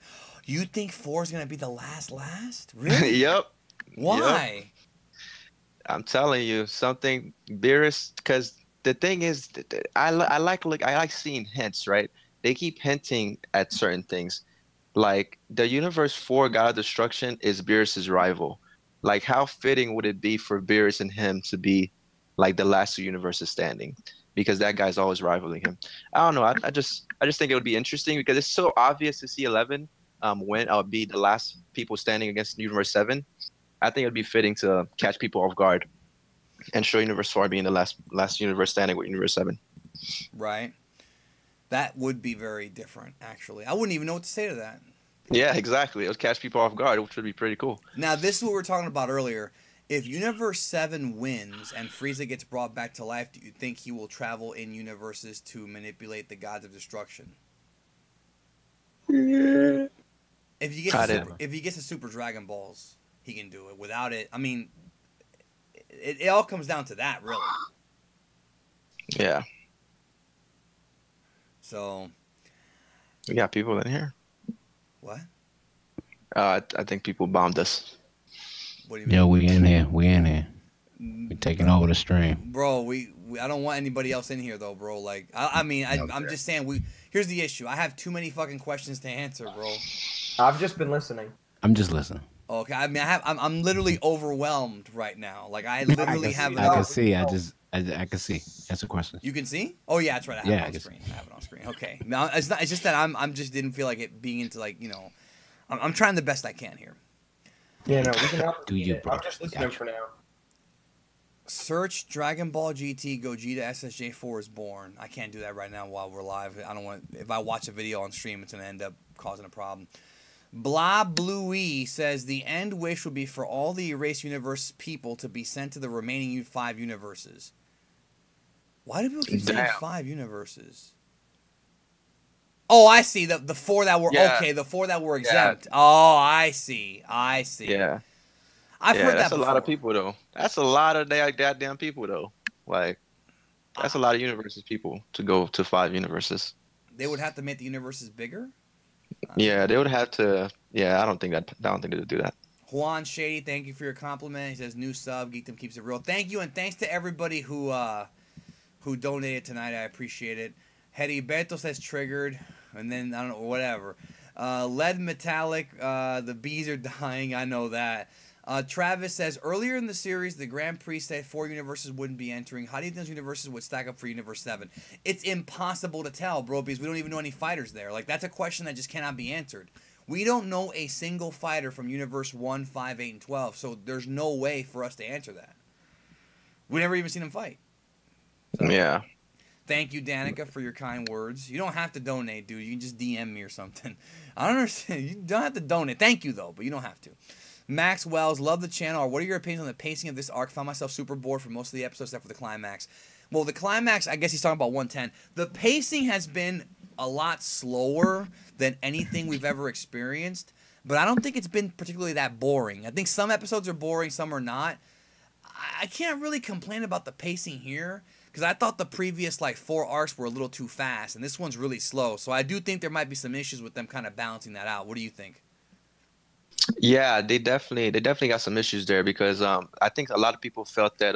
You think 4 is gonna be the last? Really? Yep. Yep. Why? I'm telling you something, Beerus, because the thing is, I like seeing hints, right? They keep hinting at certain things. Like the Universe 4 God of Destruction is Beerus's rival. Like how fitting would it be for Beerus and him to be like the last two universes standing? Because that guy's always rivaling him. I don't know. I just think it would be interesting because it's so obvious to see 11 win or be the last people standing against Universe 7. I think it would be fitting to catch people off guard and show Universe 4 being the last universe standing with Universe 7. Right. That would be very different, actually. I wouldn't even know what to say to that. Yeah, exactly. It would catch people off guard, which would be pretty cool. Now, this is what we were talking about earlier. If Universe 7 wins and Frieza gets brought back to life, do you think he will travel in universes to manipulate the gods of destruction? Yeah. If he gets I the didn't. if he gets the Super Dragon Balls, he can do it. Without it, I mean, it all comes down to that, really. Yeah. So, We got people in here. what? I think people bombed us. What do you mean? Yo, we in here. We in here. We taking over the stream. Bro, we I don't want anybody else in here though, bro. Like, I'm just saying here's the issue. I have too many fucking questions to answer, bro. I've just been listening. I'm just listening. Okay, I mean, I'm literally overwhelmed right now. Like, I literally have. I can see. I can see. That's a question. You can see? Oh yeah, that's right. I have Yeah, it I on can screen. I have it on screen. Okay. No, it's not. It's just that I'm just didn't feel like it being into like I'm trying the best I can here. Yeah, no, we can help. Do you, bro? I'm just listening Gotcha. for now. Search Dragon Ball GT Gogeta SSJ4 is born. I can't do that right now while we're live. I don't want. If I watch a video on stream, it's gonna end up causing a problem. Blah Bluey says the end wish would be for all the Erased Universe people to be sent to the remaining 5 universes. Why do people keep saying 5 universes? Oh, I see. The 4 that were okay. The 4 that were exempt. Yeah. Oh, I see. Yeah. I've heard that that's before. a lot of people though. That's a lot of goddamn people though. Like that's a lot of universes people to go to 5 universes. They would have to make the universes bigger? Yeah, they would have to. Yeah, I don't think they would do that. Juan Shady, thank you for your compliment. He says new sub, Geekdom keeps it real. Thank you, and thanks to everybody who donated tonight. I appreciate it. Heriberto says triggered, and then I don't know, whatever. Lead metallic, the bees are dying. I know that. Travis says earlier in the series, the Grand Prix said 4 universes wouldn't be entering. How do you think those universes would stack up for Universe 7? It's impossible to tell, bro, because we don't even know any fighters there. Like, that's a question that just cannot be answered. We don't know a single fighter from Universe 1, 5, 8, and 12, so there's no way for us to answer that. We never even seen them fight. So, yeah. Thank you, Danica, for your kind words. You don't have to donate, dude. You can just DM me or something. I don't understand. You don't have to donate. Thank you, though, but you don't have to. Max Wells, love the channel. What are your opinions on the pacing of this arc? Found myself super bored for most of the episodes except for the climax. Well, the climax, I guess he's talking about 110. The pacing has been a lot slower than anything we've ever experienced, but I don't think it's been particularly that boring. I think some episodes are boring, some are not. I can't really complain about the pacing here because I thought the previous 4 arcs were a little too fast, and this one's really slow. So I do think there might be some issues with them kind of balancing that out. What do you think? Yeah, they definitely got some issues there because I think a lot of people felt that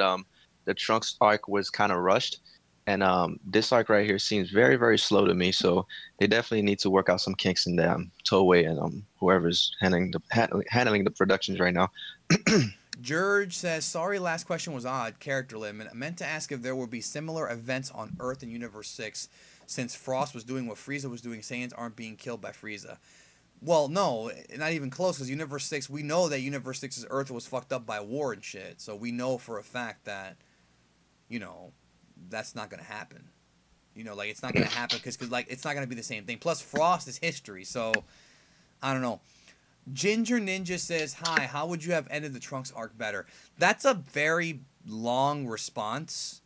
the Trunks arc was kind of rushed, and this arc right here seems very, very slow to me. So they definitely need to work out some kinks in the Toei and whoever's handling the productions right now. George says, sorry, last question was odd. Character limit. I meant to ask if there will be similar events on Earth in Universe 6, since Frost was doing what Frieza was doing. Saiyans aren't being killed by Frieza. Well, no, not even close, because Universe 6, we know that Universe 6's Earth was fucked up by war and shit. So we know for a fact that, that's not going to happen. It's not going to happen because it's not going to be the same thing. Plus, Frost is history, so I don't know. Ginger Ninja says, hi, how would you have ended the Trunks arc better? That's a very long response,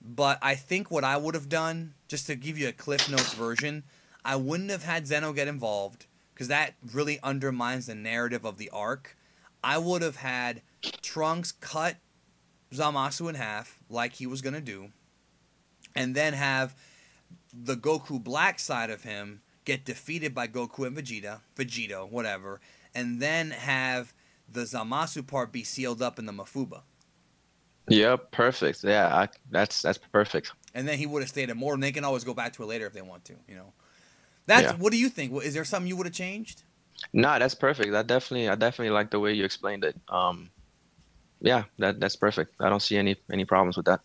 but I think what I would have done, just to give you a Cliff Notes version, I wouldn't have had Zeno get involved, because that really undermines the narrative of the arc. I would have had Trunks cut Zamasu in half, like he was going to do, and then have the Goku Black side of him get defeated by Goku and Vegito, whatever, and then have the Zamasu part be sealed up in the Mafuba. Yep, perfect. Yeah, that's perfect. And then he would have stayed immortal, and they can always go back to it later if they want to, you know. That's Yeah. What do you think? Is there something you would have changed? Nah, that's perfect. I definitely like the way you explained it. Yeah, that's perfect. I don't see any problems with that.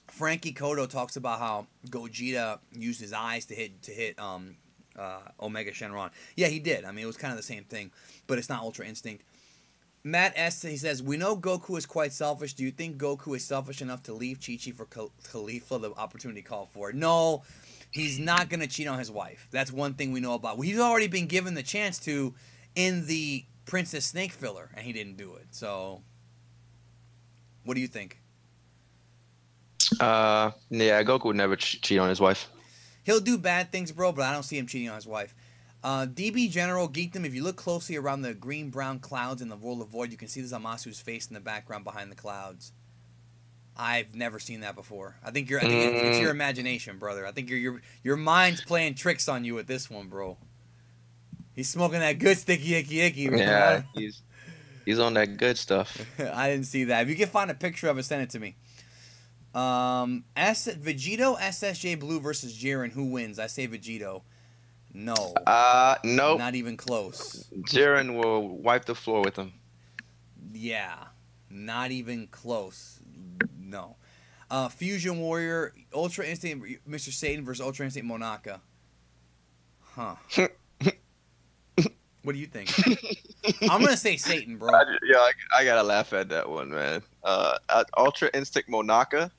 Frankie Kodo talks about how Gogeta used his eyes to hit Omega Shenron. Yeah, he did. I mean, it was kind of the same thing, but it's not Ultra Instinct. Matt S. He says, we know Goku is quite selfish. Do you think Goku is selfish enough to leave Chi-Chi for Khalifa? The opportunity called for it. No, he's not going to cheat on his wife. That's one thing we know about. He's already been given the chance to in the Princess Snake filler, and he didn't do it. So, what do you think? Yeah, Goku would never cheat on his wife. He'll do bad things, bro, but I don't see him cheating on his wife. DB General Geekdom, if you look closely around the green-brown clouds in the World of Void, you can see the Zamasu's face in the background behind the clouds. I've never seen that before. I think it's your imagination, brother. I think your mind's playing tricks on you with this one, bro. He's smoking that good sticky icky, bro. Yeah, he's on that good stuff. I didn't see that. If you can find a picture of it, send it to me. Vegito SSJ Blue versus Jiren. Who wins? I say Vegito. No. Nope. Not even close. Jiren will wipe the floor with him. Yeah. Not even close. No. Fusion Warrior, Ultra Instinct Mr. Satan versus Ultra Instinct Monaka. Huh. What do you think? I'm going to say Satan, bro. I gotta laugh at that one, man. Ultra Instinct Monaka.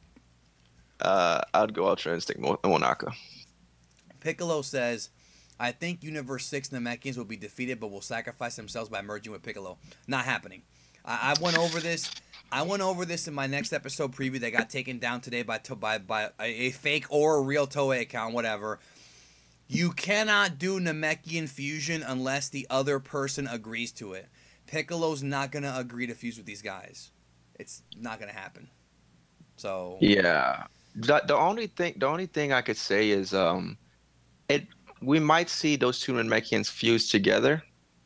I'd go Ultra Instinct Monaka. Piccolo says, I think Universe 6 Namekians will be defeated, but will sacrifice themselves by merging with Piccolo. Not happening. I went over this. I went over this in my next episode preview that got taken down today by a fake or a real Toei account, whatever. You cannot do Namekian fusion unless the other person agrees to it. Piccolo's not going to agree to fuse with these guys. It's not going to happen. So yeah, the only thing I could say is we might see those two Namekians fuse together.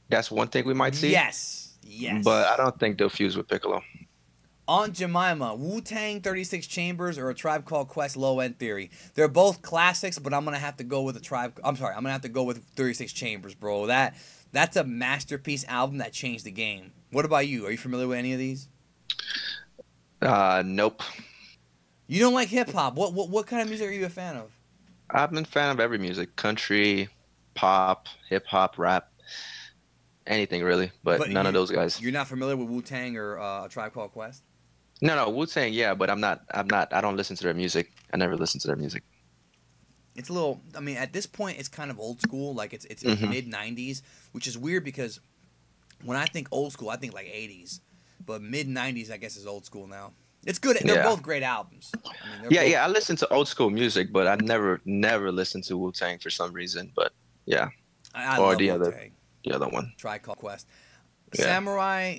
That's one thing we might see. Yes. But I don't think they'll fuse with Piccolo. Aunt Jemima, Wu-Tang 36 Chambers or A Tribe Called Quest Low End Theory. They're both classics, but I'm going to have to go with I'm going to have to go with 36 Chambers, bro. That's a masterpiece album that changed the game. What about you? Are you familiar with any of these? Nope. You don't like hip hop. What kind of music are you a fan of? I've been a fan of every music. Country, pop, hip hop, rap. Anything really, but none of those guys. You're not familiar with Wu-Tang or A Tribe Called Quest? No, Wu-Tang, yeah, but I don't listen to their music. I never listen to their music. It's a little, I mean, at this point, it's kind of old school. Like, it's mid-90s, which is weird because when I think old school, I think like 80s. But mid-90s, I guess, is old school now. It's good. They're both great albums. I mean, I listen to old school music, but I never listened to Wu-Tang for some reason. But yeah, I love Wu-Tang. The other one. Tribe Called Quest. Yeah. Samurai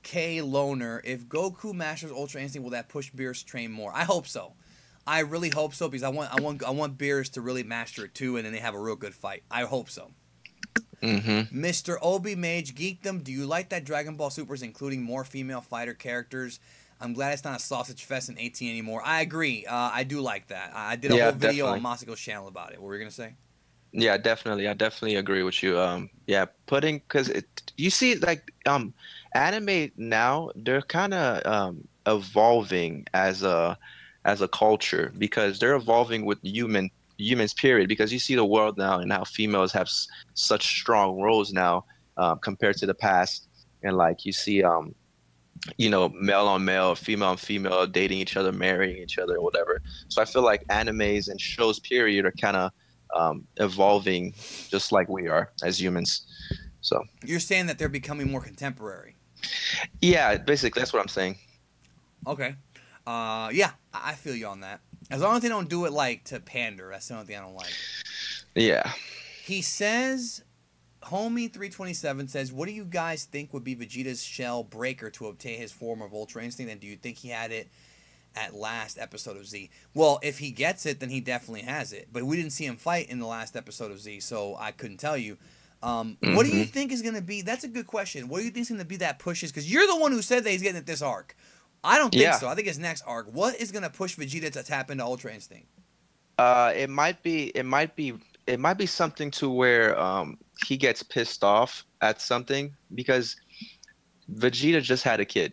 K Loner. If Goku masters Ultra Instinct, will that push Beerus to train more? I hope so. I really hope so because I want Beerus to really master it too, and then they have a real good fight. I hope so. Mr. Obi Mage Geekdom. Do you like that Dragon Ball Super is including more female fighter characters? I'm glad it's not a sausage fest in 18 anymore. I agree. I do like that. I did a whole video on Masako's channel about it. What were you gonna say? Yeah, definitely. I definitely agree with you. Because you see, like, anime now, they're kind of evolving as a culture because they're evolving with humans, period. Because you see the world now and how females have such strong roles now compared to the past, and like you see, male on male, female on female, dating each other, marrying each other, or whatever. So I feel like animes and shows, period, are kind of evolving just like we are as humans. So you're saying that they're becoming more contemporary? Yeah, basically that's what I'm saying. Okay. Yeah, I feel you on that. As long as they don't do it like to pander, that's the only thing I don't like. Yeah. He says, Homie 327 says, what do you guys think would be Vegeta's shell breaker to obtain his form of Ultra Instinct, and do you think he had it at last episode of Z. Well, if he gets it, then he definitely has it. But we didn't see him fight in the last episode of Z, so I couldn't tell you. What do you think is going to be? That's a good question. What do you think is going to be that pushes? Because you're the one who said that he's getting it this arc. I don't think so. I think it's next arc. What is going to push Vegeta to tap into Ultra Instinct? It might be something to where he gets pissed off at something because Vegeta just had a kid.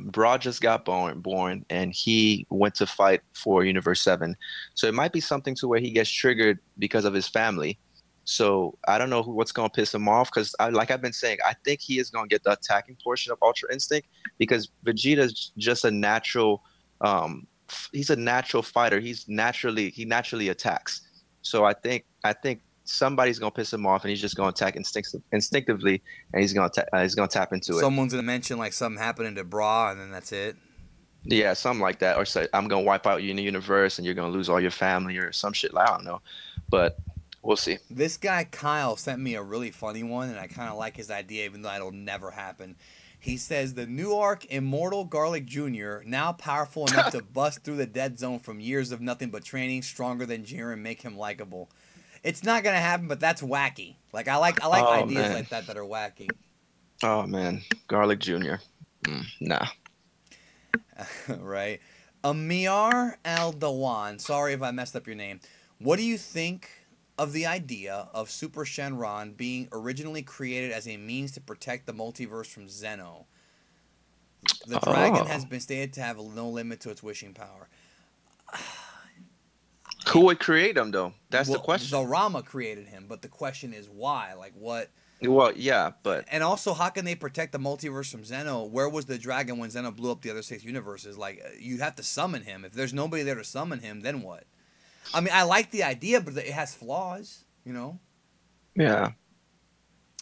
Broad just got born, and he went to fight for Universe 7. So it might be something to where he gets triggered because of his family. So I don't know what's going to piss him off because, like I've been saying, I think he is going to get the attacking portion of Ultra Instinct because Vegeta's just a natural. He's a natural fighter. He naturally attacks. So I think somebody's gonna piss him off, and he's just gonna attack instinctively, and he's gonna tap into it. Someone's gonna mention like something happening to Bra, and then that's it. Yeah, something like that, or say I'm gonna wipe out you in the universe, and you're gonna lose all your family, or some shit. I don't know, but we'll see. This guy Kyle sent me a really funny one, and I kind of like his idea, even though it'll never happen. He says the new arc, Immortal Garlic Jr., now powerful enough to bust through the dead zone from years of nothing but training, stronger than Jairam, make him likable. It's not gonna happen, but that's wacky. Like I like ideas like that are wacky. Oh man, Garlic Jr. Nah. Right. Amir Al Dawan. Sorry if I messed up your name. What do you think of the idea of Super Shenron being originally created as a means to protect the multiverse from Zeno? The dragon has been stated to have no limit to its wishing power. Who would create him though? That's the question. Zarama created him, but the question is why? Like what? Well, yeah, but and also, how can they protect the multiverse from Zeno? Where was the dragon when Zeno blew up the other 6 universes? Like you have to summon him. If there's nobody there to summon him, then what? I mean, I like the idea, but it has flaws, you know? Yeah.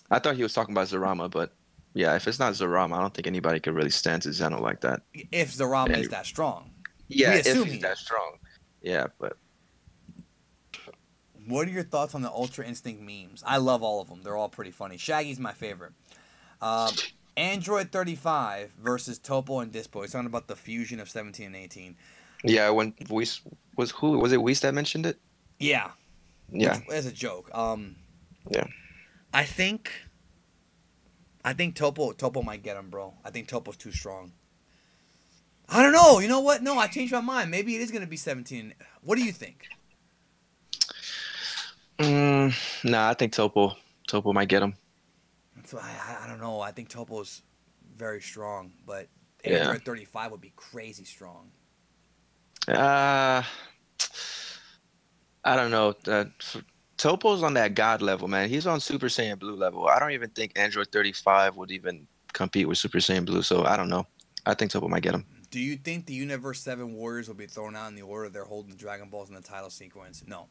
I thought he was talking about Zarama, but yeah, if it's not Zarama, I don't think anybody could really stand to Zeno like that. If Zarama is that strong. Yeah, if he's that strong. Yeah, but... What are your thoughts on the Ultra Instinct memes? I love all of them. They're all pretty funny. Shaggy's my favorite. Android 35 versus Topo and Dispo. He's talking about the fusion of 17 and 18. Yeah, when was it Weiss that mentioned it? Yeah. Yeah. As a joke. Yeah. I think Topo might get him, bro. I think Topo's too strong. I don't know. You know what? No, I changed my mind. Maybe it is going to be 17. What do you think? Nah, I think Topo might get him. So I don't know. I think Topo's very strong, but Android 35 would be crazy strong. I don't know. Topo's on that God level, man. He's on Super Saiyan Blue level. I don't even think Android 35 would even compete with Super Saiyan Blue, so I don't know. I think Topo might get him. Do you think the Universe 7 Warriors will be thrown out in the order they're holding the Dragon Balls in the title sequence? No.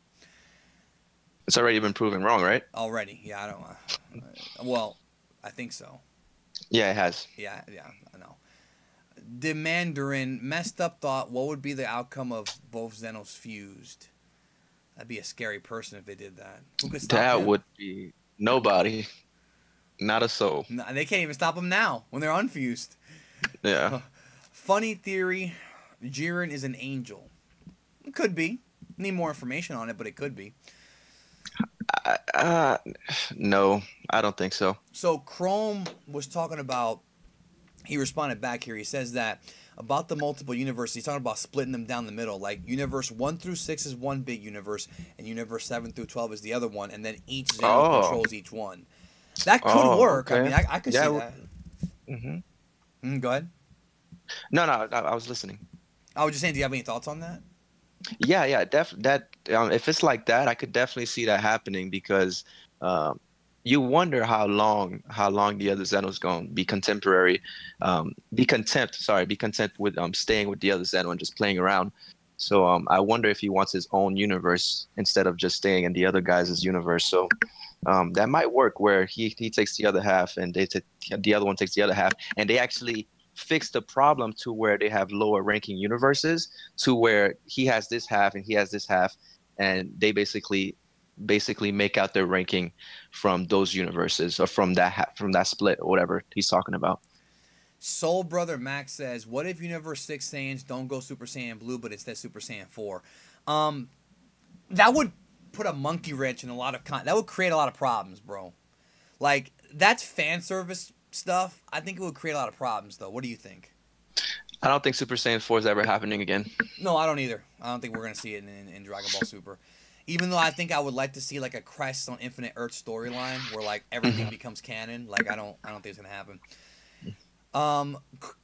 It's already been proven wrong, right? Already. Yeah, I don't well, I think so. Yeah, it has. Yeah, I know. The Mandarin messed up thought, what would be the outcome of both Zenos fused? That'd be a scary person if they did that. Who could stop that him? would be nobody. Not a soul. No, they can't even stop him now when they're unfused. Yeah. Funny theory, Jiren is an angel. It could be. Need more information on it, but it could be. No, I don't think so. So Chrome was talking about, he responded back here. He says that about the multiple universes, he's talking about splitting them down the middle. Like universe 1 through 6 is one big universe, and universe 7 through 12 is the other one, and then each Zeno controls each one. That could work. Okay. I mean, I could see that. Mm-hmm. Go ahead. No, I was listening. I was just saying, do you have any thoughts on that? Yeah, if it's like that, I could definitely see that happening because you wonder how long the other Zeno's going to be content with staying with the other Zeno and just playing around. So I wonder if he wants his own universe instead of just staying in the other guys' universe. So that might work where he takes the other half and the other one takes the other half, and they actually fix the problem to where they have lower ranking universes to where he has this half and he has this half, and they basically make out their ranking from those universes or from that split or whatever he's talking about. Soul Brother Max says, "What if Universe 6 Saiyans don't go Super Saiyan Blue, but instead Super Saiyan 4?" That would put a monkey wrench in a lot of that would create a lot of problems, bro. Like, that's fan service stuff. I think it would create a lot of problems, though. What do you think? I don't think Super Saiyan 4 is ever happening again. No, I don't either. I don't think we're gonna see it in Dragon Ball Super. Even though I think I would like to see like a Crisis on Infinite Earth storyline where like everything becomes canon. Like I don't think it's gonna happen.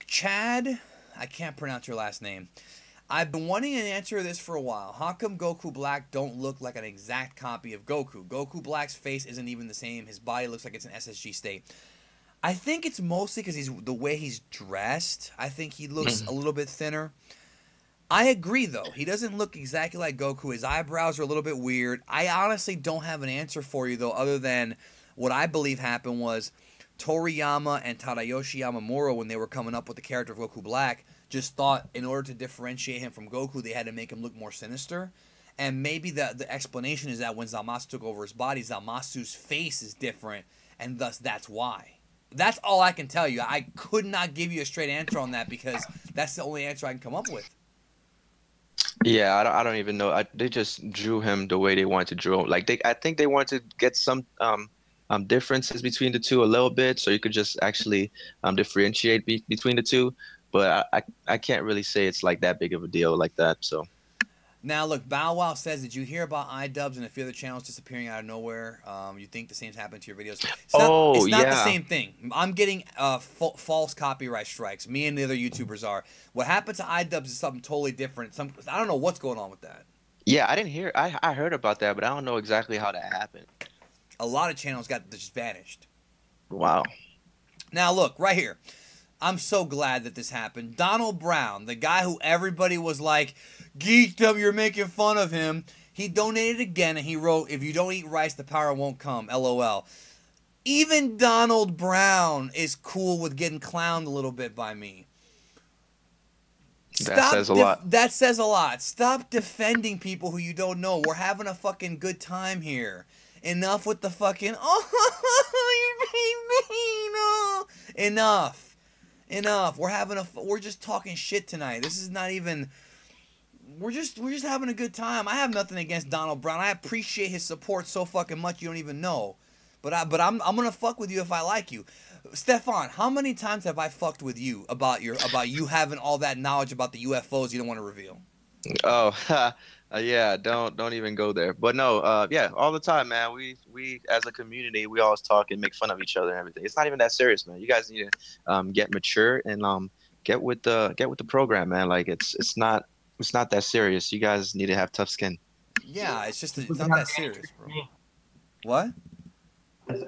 Chad, I can't pronounce your last name. I've been wanting an answer to this for a while. How come Goku Black don't look like an exact copy of Goku? Goku Black's face isn't even the same. His body looks like it's an SSG state. I think it's mostly because the way he's dressed. I think he looks a little bit thinner. I agree, though. He doesn't look exactly like Goku. His eyebrows are a little bit weird. I honestly don't have an answer for you, though, other than what I believe happened was Toriyama and Tadayoshi Yamamura, when they were coming up with the character of Goku Black, just thought in order to differentiate him from Goku, they had to make him look more sinister. And maybe the explanation is that when Zamasu took over his body, Zamasu's face is different, and thus that's why. That's all I can tell you. I could not give you a straight answer on that because that's the only answer I can come up with. Yeah, I don't even know. They just drew him the way they wanted to draw him. Like I think they wanted to get some differences between the two a little bit, so you could just actually differentiate between the two. But I can't really say it's like that big of a deal like that. So now look, Bow Wow says, "Did you hear about iDubbbz and a few other channels disappearing out of nowhere? You think the same's happened to your videos?" It's not the same thing. I'm getting false copyright strikes. Me and the other YouTubers are. What happened to iDubbbz is something totally different. I don't know what's going on with that. Yeah, I didn't hear. I heard about that, but I don't know exactly how that happened. A lot of channels just vanished. Wow. Now look right here. I'm so glad that this happened. Donald Brown, the guy who everybody was like, geeked up, you're making fun of him. He donated again, and he wrote, "If you don't eat rice, the power won't come, LOL." Even Donald Brown is cool with getting clowned a little bit by me. That says a lot. That says a lot. Stop defending people who you don't know. We're having a fucking good time here. Enough with the fucking, oh, you're being mean. Oh. Enough. We're just talking shit tonight. This is not even. We're just having a good time. I have nothing against Donald Brown. I appreciate his support so fucking much you don't even know. But I'm gonna fuck with you if I like you. Stefan, how many times have I fucked with you about you having all that knowledge about the UFOs you don't want to reveal? Oh, yeah. Don't even go there. But no, yeah, all the time, man. We as a community, we always talk and make fun of each other and everything. It's not even that serious, man. You guys need to get mature and get with the program, man. Like it's not that serious. You guys need to have tough skin. Yeah, it's not that serious, bro. What?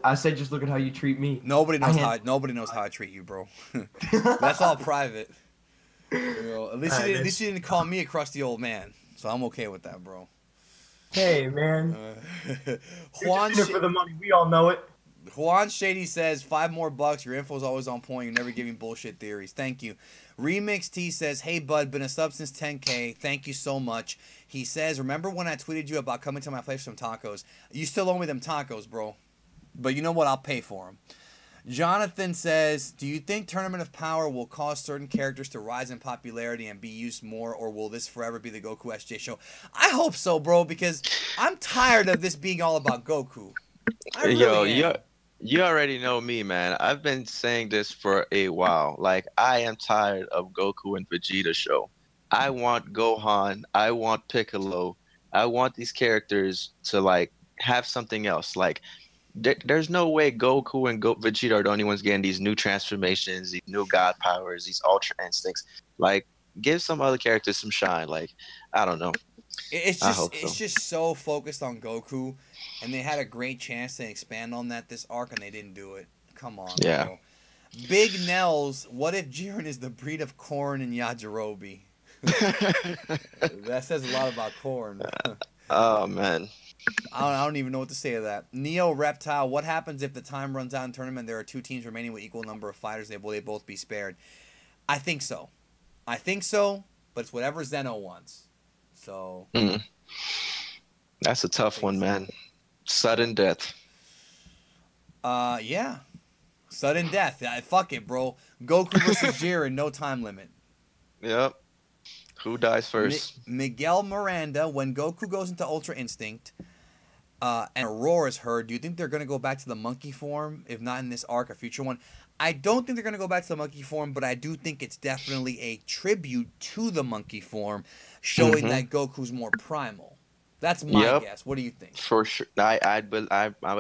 I said, just look at how you treat me. Nobody knows how I treat you, bro. That's all private. You know, at least you didn't call me a crusty old man, so I'm okay with that, bro. Hey, man. Juan, you're just in it for the money. We all know it. Juan Shady says, $5 more. Your info's always on point. You're never giving bullshit theories. Thank you. Remix T says, "Hey bud, been a sub since 10K. Thank you so much." He says, "Remember when I tweeted you about coming to my place for some tacos? You still owe me them tacos, bro. But you know what? I'll pay for them." Jonathan says, "Do you think Tournament of Power will cause certain characters to rise in popularity and be used more, or will this forever be the Goku SJ show?" I hope so, bro, because I'm tired of this being all about Goku. You already know me, man. I've been saying this for a while. Like, I am tired of Goku and Vegeta show. I want Gohan. I want Piccolo. I want these characters to, like, have something else. Like, there's no way Goku and Vegeta are the only ones getting these new transformations, these new god powers, these ultra instincts. Like, give some other characters some shine. Like, I don't know. It's just so focused on Goku, and they had a great chance to expand on that this arc, and they didn't do it. Come on, yeah. Bro. Big Nels, what if Jiren is the breed of Korn and Yajirobe? That says a lot about Korn. Oh, man. I don't even know what to say to that. Neo Reptile, what happens if the time runs out in tournament? There are two teams remaining with equal number of fighters. Will they both be spared? I think so, but it's whatever Zeno wants. So that's a tough one, man. Sudden death. Yeah. Sudden death. Fuck it, bro. Goku versus Jiren, no time limit. Yep. Who dies first? Miguel Miranda, when Goku goes into Ultra Instinct and a roar is heard, do you think they're going to go back to the monkey form? If not in this arc, a future one? I don't think they're going to go back to the monkey form, but I do think it's definitely a tribute to the monkey form, showing that Goku's more primal. That's my guess. What do you think? For sure. I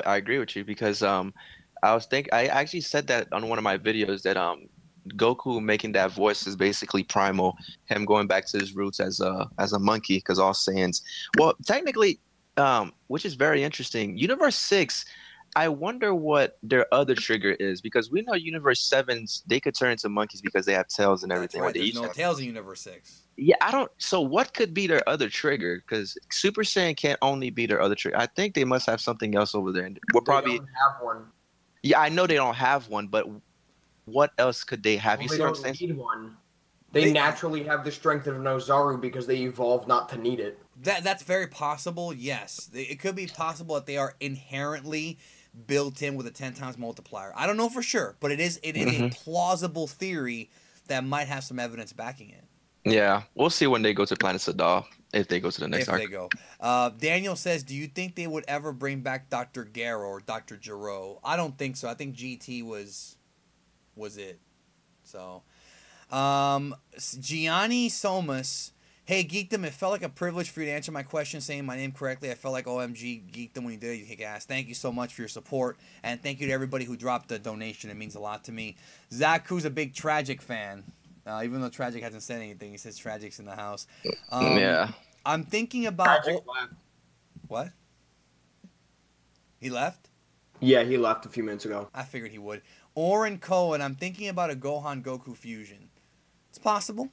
agree with you because I actually said that on one of my videos that Goku making that voice is basically primal, him going back to his roots as a monkey, because all Saiyans. Well, technically, which is very interesting. Universe 6, I wonder what their other trigger is, because we know Universe 7s, they could turn into monkeys because they have tails and everything. That's right. There's no tails in Universe 6. Yeah, I don't. So what could be their other trigger? Because Super Saiyan can't only be their other trigger. I think they must have something else over there. We'll probably don't have one. Yeah, I know they don't have one, but what else could they have? Well, You they see what I'm don't saying? need one. They naturally have the strength of Nozaru because they evolved not to need it. That's very possible. Yes, it could be possible that they are inherently built in with a 10 times multiplier. I don't know for sure, but it is a plausible theory that might have some evidence backing it. Yeah, we'll see when they go to Planet Sadal, if they go to the next arc. If they go. Daniel says, do you think they would ever bring back Dr. Garo or Dr. Gero? I don't think so. I think GT was it. So, Gianni Somas, hey, Geekdom, it felt like a privilege for you to answer my question saying my name correctly. I felt like OMG Geekdom when you did it. You kick ass. Thank you so much for your support, and thank you to everybody who dropped the donation. It means a lot to me. Zach, who's a big Tragic fan, even though Tragic hasn't said anything, he says Tragic's in the house. Yeah. I'm thinking about... Tragic left. What? He left? Yeah, he left a few minutes ago. I figured he would. Oren Cohen, I'm thinking about a Gohan Goku fusion. It's possible.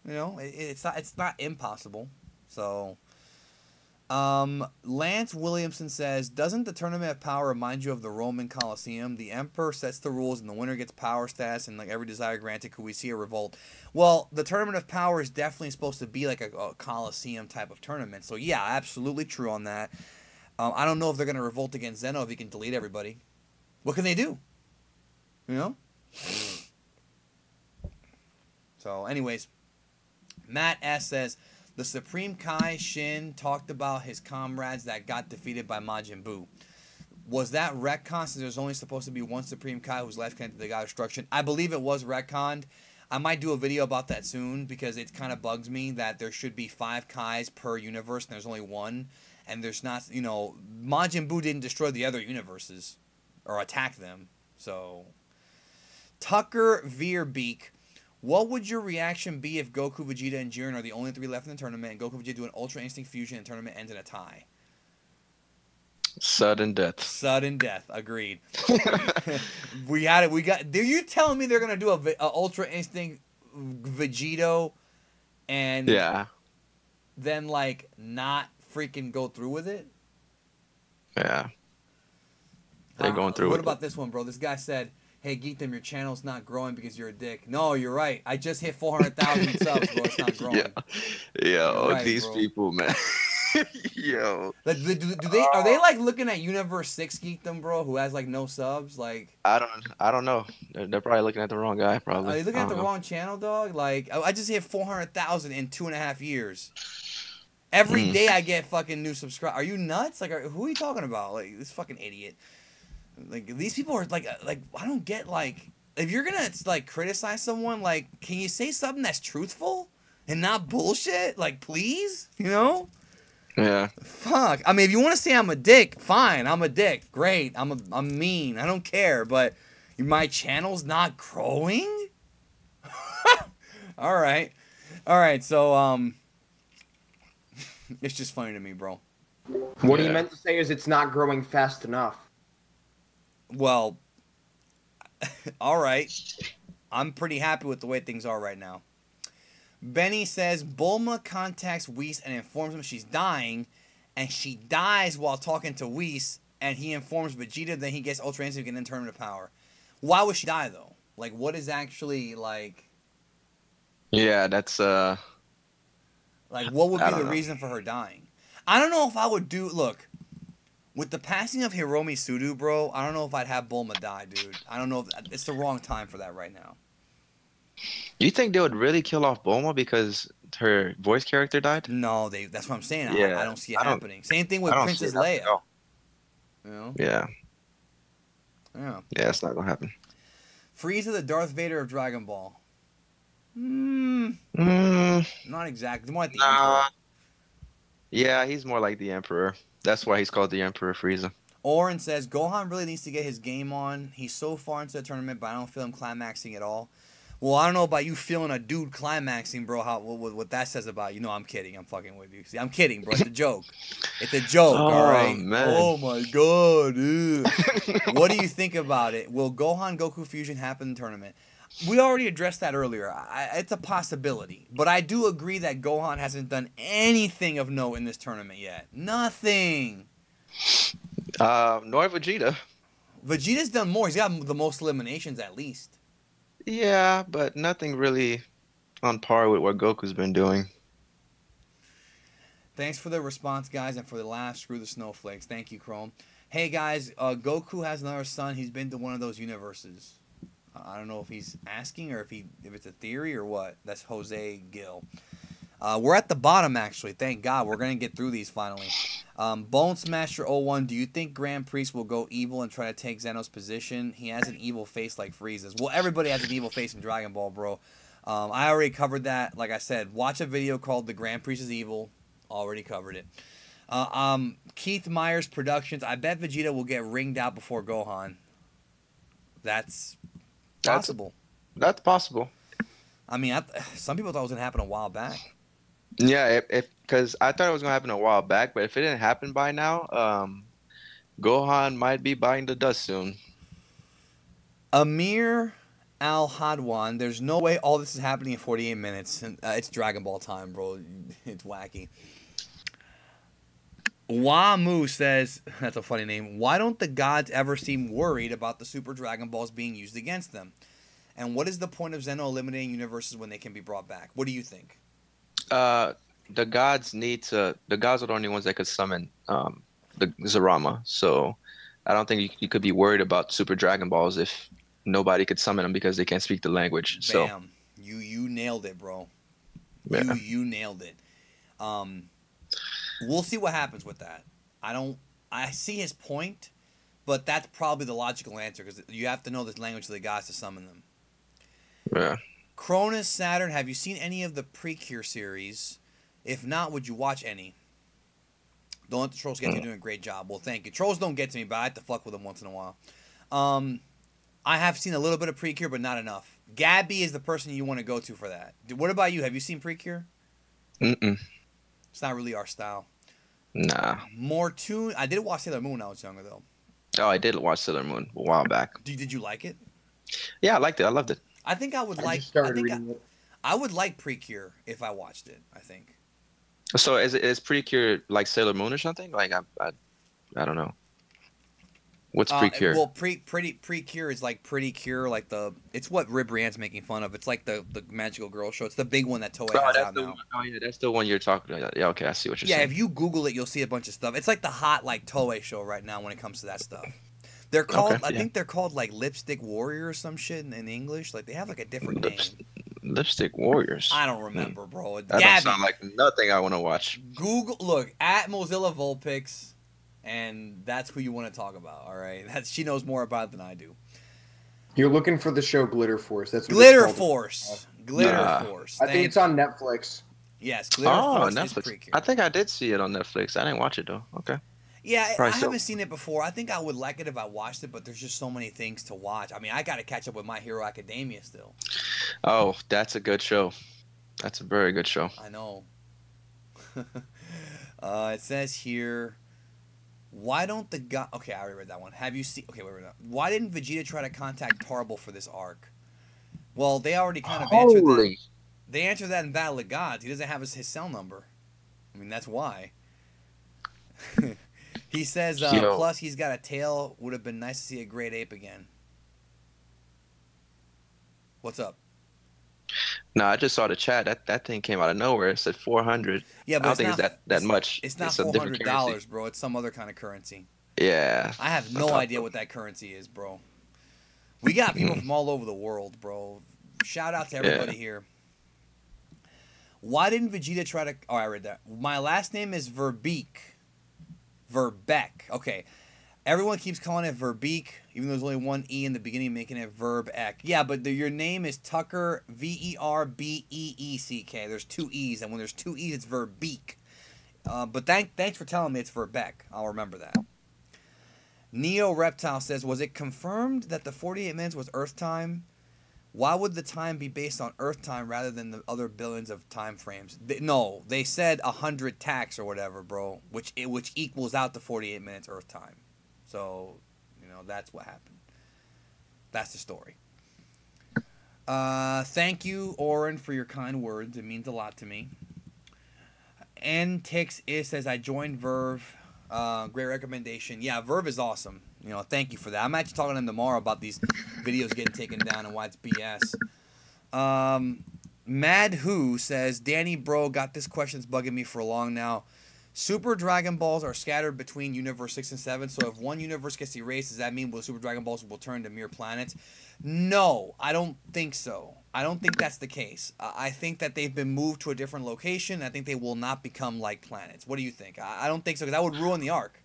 You know, it's not impossible. So, Lance Williamson says, doesn't the Tournament of Power remind you of the Roman Colosseum? The Emperor sets the rules and the winner gets power stats and like every desire granted. Could we see a revolt? Well, the Tournament of Power is definitely supposed to be like a Colosseum type of tournament. So yeah, absolutely true on that. I don't know if they're going to revolt against Zeno if he can delete everybody. What can they do? You know? So, anyways, Matt S. says, the Supreme Kai Shin talked about his comrades that got defeated by Majin Buu. Was that retcon since there's only supposed to be one Supreme Kai who's left connected to the God of Destruction? I believe it was retconned. I might do a video about that soon because it kind of bugs me that there should be 5 Kais per universe and there's only one. And there's not, you know, Majin Buu didn't destroy the other universes or attack them. So, Tucker Veerbeek, what would your reaction be if Goku, Vegeta, and Jiren are the only 3 left in the tournament and Goku and Vegeta do an Ultra Instinct fusion and the tournament ends in a tie? Sudden death. Sudden death. Agreed. We got it. Are you telling me they're going to do a Ultra Instinct Vegito and then, like, not freaking go through with it? Yeah. They're going through What about this one, bro? This guy said, hey, Geekdom, your channel's not growing because you're a dick. No, you're right. I just hit 400,000 subs, bro. It's not growing. Yo, right, these bro. people, man. Yo. Like, are they like looking at Universe 6 Geekdom, bro, who has like no subs? Like, I don't know. They're probably looking at the wrong guy, probably. Are they looking at the wrong channel, dog? Like, I just hit 400,000 in 2.5 years. Every day I get fucking new subscribers. Are you nuts? Like, who are you talking about? Like, this fucking idiot. Like, these people are like I don't get, like, if you're gonna like criticize someone, like, can you say something that's truthful and not bullshit? Like, please, you know? Yeah. Fuck. I mean, if you want to say I'm a dick, fine. I'm a dick. Great. I'm mean. I don't care. But my channel's not growing. All right. So it's just funny to me, bro. What he meant to say is it's not growing fast enough. Well, all right. I'm pretty happy with the way things are right now. Benny says, Bulma contacts Whis and informs him she's dying, and she dies while talking to Whis, and he informs Vegeta, then he gets Ultra Instinct and then Tournament of Power. Why would she die, though? Like, what is actually, like... Yeah, that's, Like, what would be the reason for her dying? I don't know if I would do... Look, with the passing of Hiromi Sudu, bro, I don't know if I'd have Bulma die, dude. I don't know if... It's the wrong time for that right now. Do you think they would really kill off Bulma because her voice character died? No, that's what I'm saying. I Yeah, don't see it I don't. happening. Same thing I with don't see Princess it happening at Leia. all. You know? Yeah, Yeah. yeah, it's not gonna happen. Frieza, the Darth Vader of Dragon Ball. Hmm. Mm, Not exactly. More like the Emperor. nah. Yeah, he's more like the Emperor. That's why he's called the Emperor Frieza. Oren says Gohan really needs to get his game on. He's so far into the tournament, but I don't feel him climaxing at all. Well, I don't know about you feeling a dude climaxing, bro. What that says about you? No, I'm kidding. I'm fucking with you. See, I'm kidding, bro. It's a joke. It's a joke. Oh, All right. man. Oh my god. Ew. What do you think about it? Will Gohan Goku fusion happen in the tournament? We already addressed that earlier. It's a possibility, but I do agree that Gohan hasn't done anything of note in this tournament yet. Nothing. Nor Vegeta. Vegeta's done more. He's got the most eliminations at least. Yeah, but nothing really on par with what Goku's been doing. Thanks for the response, guys, and for the laugh. Screw the snowflakes. Thank you, Chrome. Hey, guys, Goku has another son. He's been to one of those universes. I don't know if he's asking or if it's a theory or what. That's Jose Gill. We're at the bottom, actually. Thank God. We're going to get through these finally. Bone Smasher 01, do you think Grand Priest will go evil and try to take Zeno's position? He has an evil face like Frieza's. Well, everybody has an evil face in Dragon Ball, bro. I already covered that. Like I said, watch a video called The Grand Priest is Evil. Already covered it. Keith Myers Productions, I bet Vegeta will get ringed out before Gohan. That's possible. That's possible. I mean, some people thought it was going to happen a while back. Yeah, because I thought it was gonna happen a while back, but if it didn't happen by now, Gohan might be biting the dust soon. Amir Al Hadwan, there's no way all this is happening in 48 minutes. It's Dragon Ball time, bro. It's wacky. Wamu says, that's a funny name. Why don't the gods ever seem worried about the Super Dragon Balls being used against them? And what is the point of Zeno eliminating universes when they can be brought back? What do you think? The gods are the only ones that could summon the Zarama. So I don't think you could be worried about Super Dragon Balls if nobody could summon them because they can't speak the language. Bam. So you nailed it, bro. Yeah. You nailed it. We'll see what happens with that. I see his point, but that's probably the logical answer because you have to know this language of the gods to summon them. Yeah. Cronus Saturn, have you seen any of the Precure series? If not, would you watch any? Don't let the trolls get to you. Doing a great job. Well, thank you. Trolls don't get to me, but I have to fuck with them once in a while. I have seen a little bit of Precure, but not enough. Gabby is the person you want to go to for that. What about you? Have you seen Precure? Mm-mm. It's not really our style. Nah. Mortoon. I did watch Sailor Moon when I was younger, though. Oh, I did watch Sailor Moon a while back. Did you like it? Yeah, I liked it. I loved it. I think I would like. I would like Precure if I watched it. I think. So is Precure like Sailor Moon or something? Like I don't know. What's Precure? Well, Precure is like Pretty Cure, like it's what Rib Brienne's making fun of. It's like the magical girl show. It's the big one that Toei has out now. Oh yeah, that's the one you're talking about. Yeah, okay, I see what you're saying. Yeah, if you Google it, you'll see a bunch of stuff. It's like the hot like Toei show right now when it comes to that stuff. They're called, I think they're called like Lipstick Warrior or some shit in English. Like they have like a different name. Lipstick Warriors. I don't remember, bro. That don't sound like nothing I want to watch. Look at Mozilla Vulpix, and that's who you want to talk about. All right, she knows more about it than I do. You're looking for the show Glitter Force. That's what Glitter Force. Glitter Force. I think it's on Netflix. Yes, Glitter Force Netflix. is Precure. I think I did see it on Netflix. I didn't watch it though. Okay. Yeah, I haven't seen it before. I think I would like it if I watched it, but there's just so many things to watch. I mean, I got to catch up with My Hero Academia still. Oh, that's a good show. That's a very good show. I know. It says here, why don't the god... Okay, I already read that one. Have you seen... Okay, wait. Why didn't Vegeta try to contact Tarble for this arc? Well, they already kind of answered that. They answered that in Battle of Gods. He doesn't have his cell number. I mean, that's why. He says, plus he's got a tail. Would have been nice to see a great ape again. What's up? No, I just saw the chat. That thing came out of nowhere. It said 400. Yeah, but I don't think it's that much. It's not $400, bro. It's some other kind of currency. Yeah. I have no idea what that currency is, bro. We got people from all over the world, bro. Shout out to everybody here. Why didn't Vegeta try to... Oh, I read that. My last name is Verbeek. Okay. Everyone keeps calling it Verbeek, even though there's only one E in the beginning, making it Verbeek. Yeah, but your name is Tucker, Verbeeck. There's two E's, and when there's two E's, it's Verbeek. But thanks for telling me it's Verbeek. I'll remember that. Neo Reptile says, was it confirmed that the 48 minutes was Earth time? Why would the time be based on Earth time rather than the other billions of time frames? No, they said 100 tacks or whatever, bro, which equals out to 48 minutes Earth time. So, that's what happened. That's the story. Thank you, Oren, for your kind words. It means a lot to me. Ntix says, I joined Verve. Great recommendation. Yeah, Verve is awesome. Thank you for that. I'm actually talking to him tomorrow about these videos getting taken down and why it's BS. Mad Who says, Danny, bro, got this question's bugging me for long now. Super Dragon Balls are scattered between Universe 6 and 7, so if one universe gets erased, does that mean Super Dragon Balls will turn to mere planets? No, I don't think so. I don't think that's the case. I think that they've been moved to a different location. I think they will not become like planets. What do you think? I don't think so, because that would ruin the arc.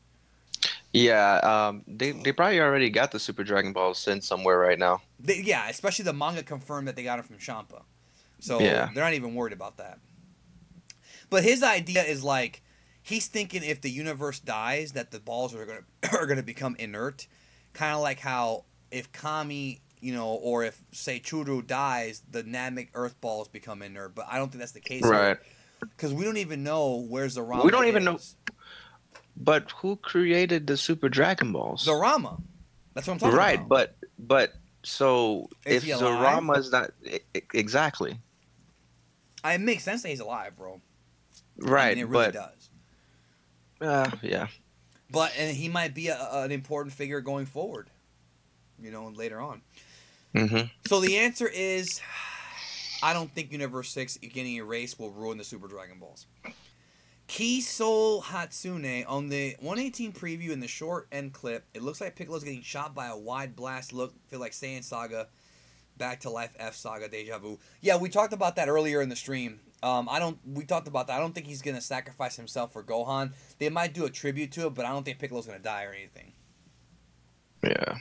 Yeah, they probably already got the Super Dragon Balls sent somewhere right now. Yeah, especially the manga confirmed that they got it from Champa. So yeah. They're not even worried about that. But his idea is like, he's thinking if the universe dies, that the balls are gonna become inert, kind of like how if Kami, or if say Churu dies, the Namek Earth balls become inert. But I don't think that's the case, right? Because we don't even know where Zerama. We don't even know. But who created the Super Dragon Balls? Zerama. That's what I'm talking about. Right, but so is if Zerama is not exactly, it makes sense that he's alive, bro. Right, I mean, it really does. Yeah. And he might be an important figure going forward, later on. Mm-hmm. So the answer is, I don't think Universe 6 getting erased will ruin the Super Dragon Balls. Kisol Hatsune, on the 118 preview in the short end clip, it looks like Piccolo's getting shot by a wide blast. Feel like Saiyan Saga, Back to Life F Saga, Deja Vu. Yeah, we talked about that earlier in the stream. We talked about that. I don't think he's going to sacrifice himself for Gohan. They might do a tribute to it, but I don't think Piccolo's going to die or anything. Yeah.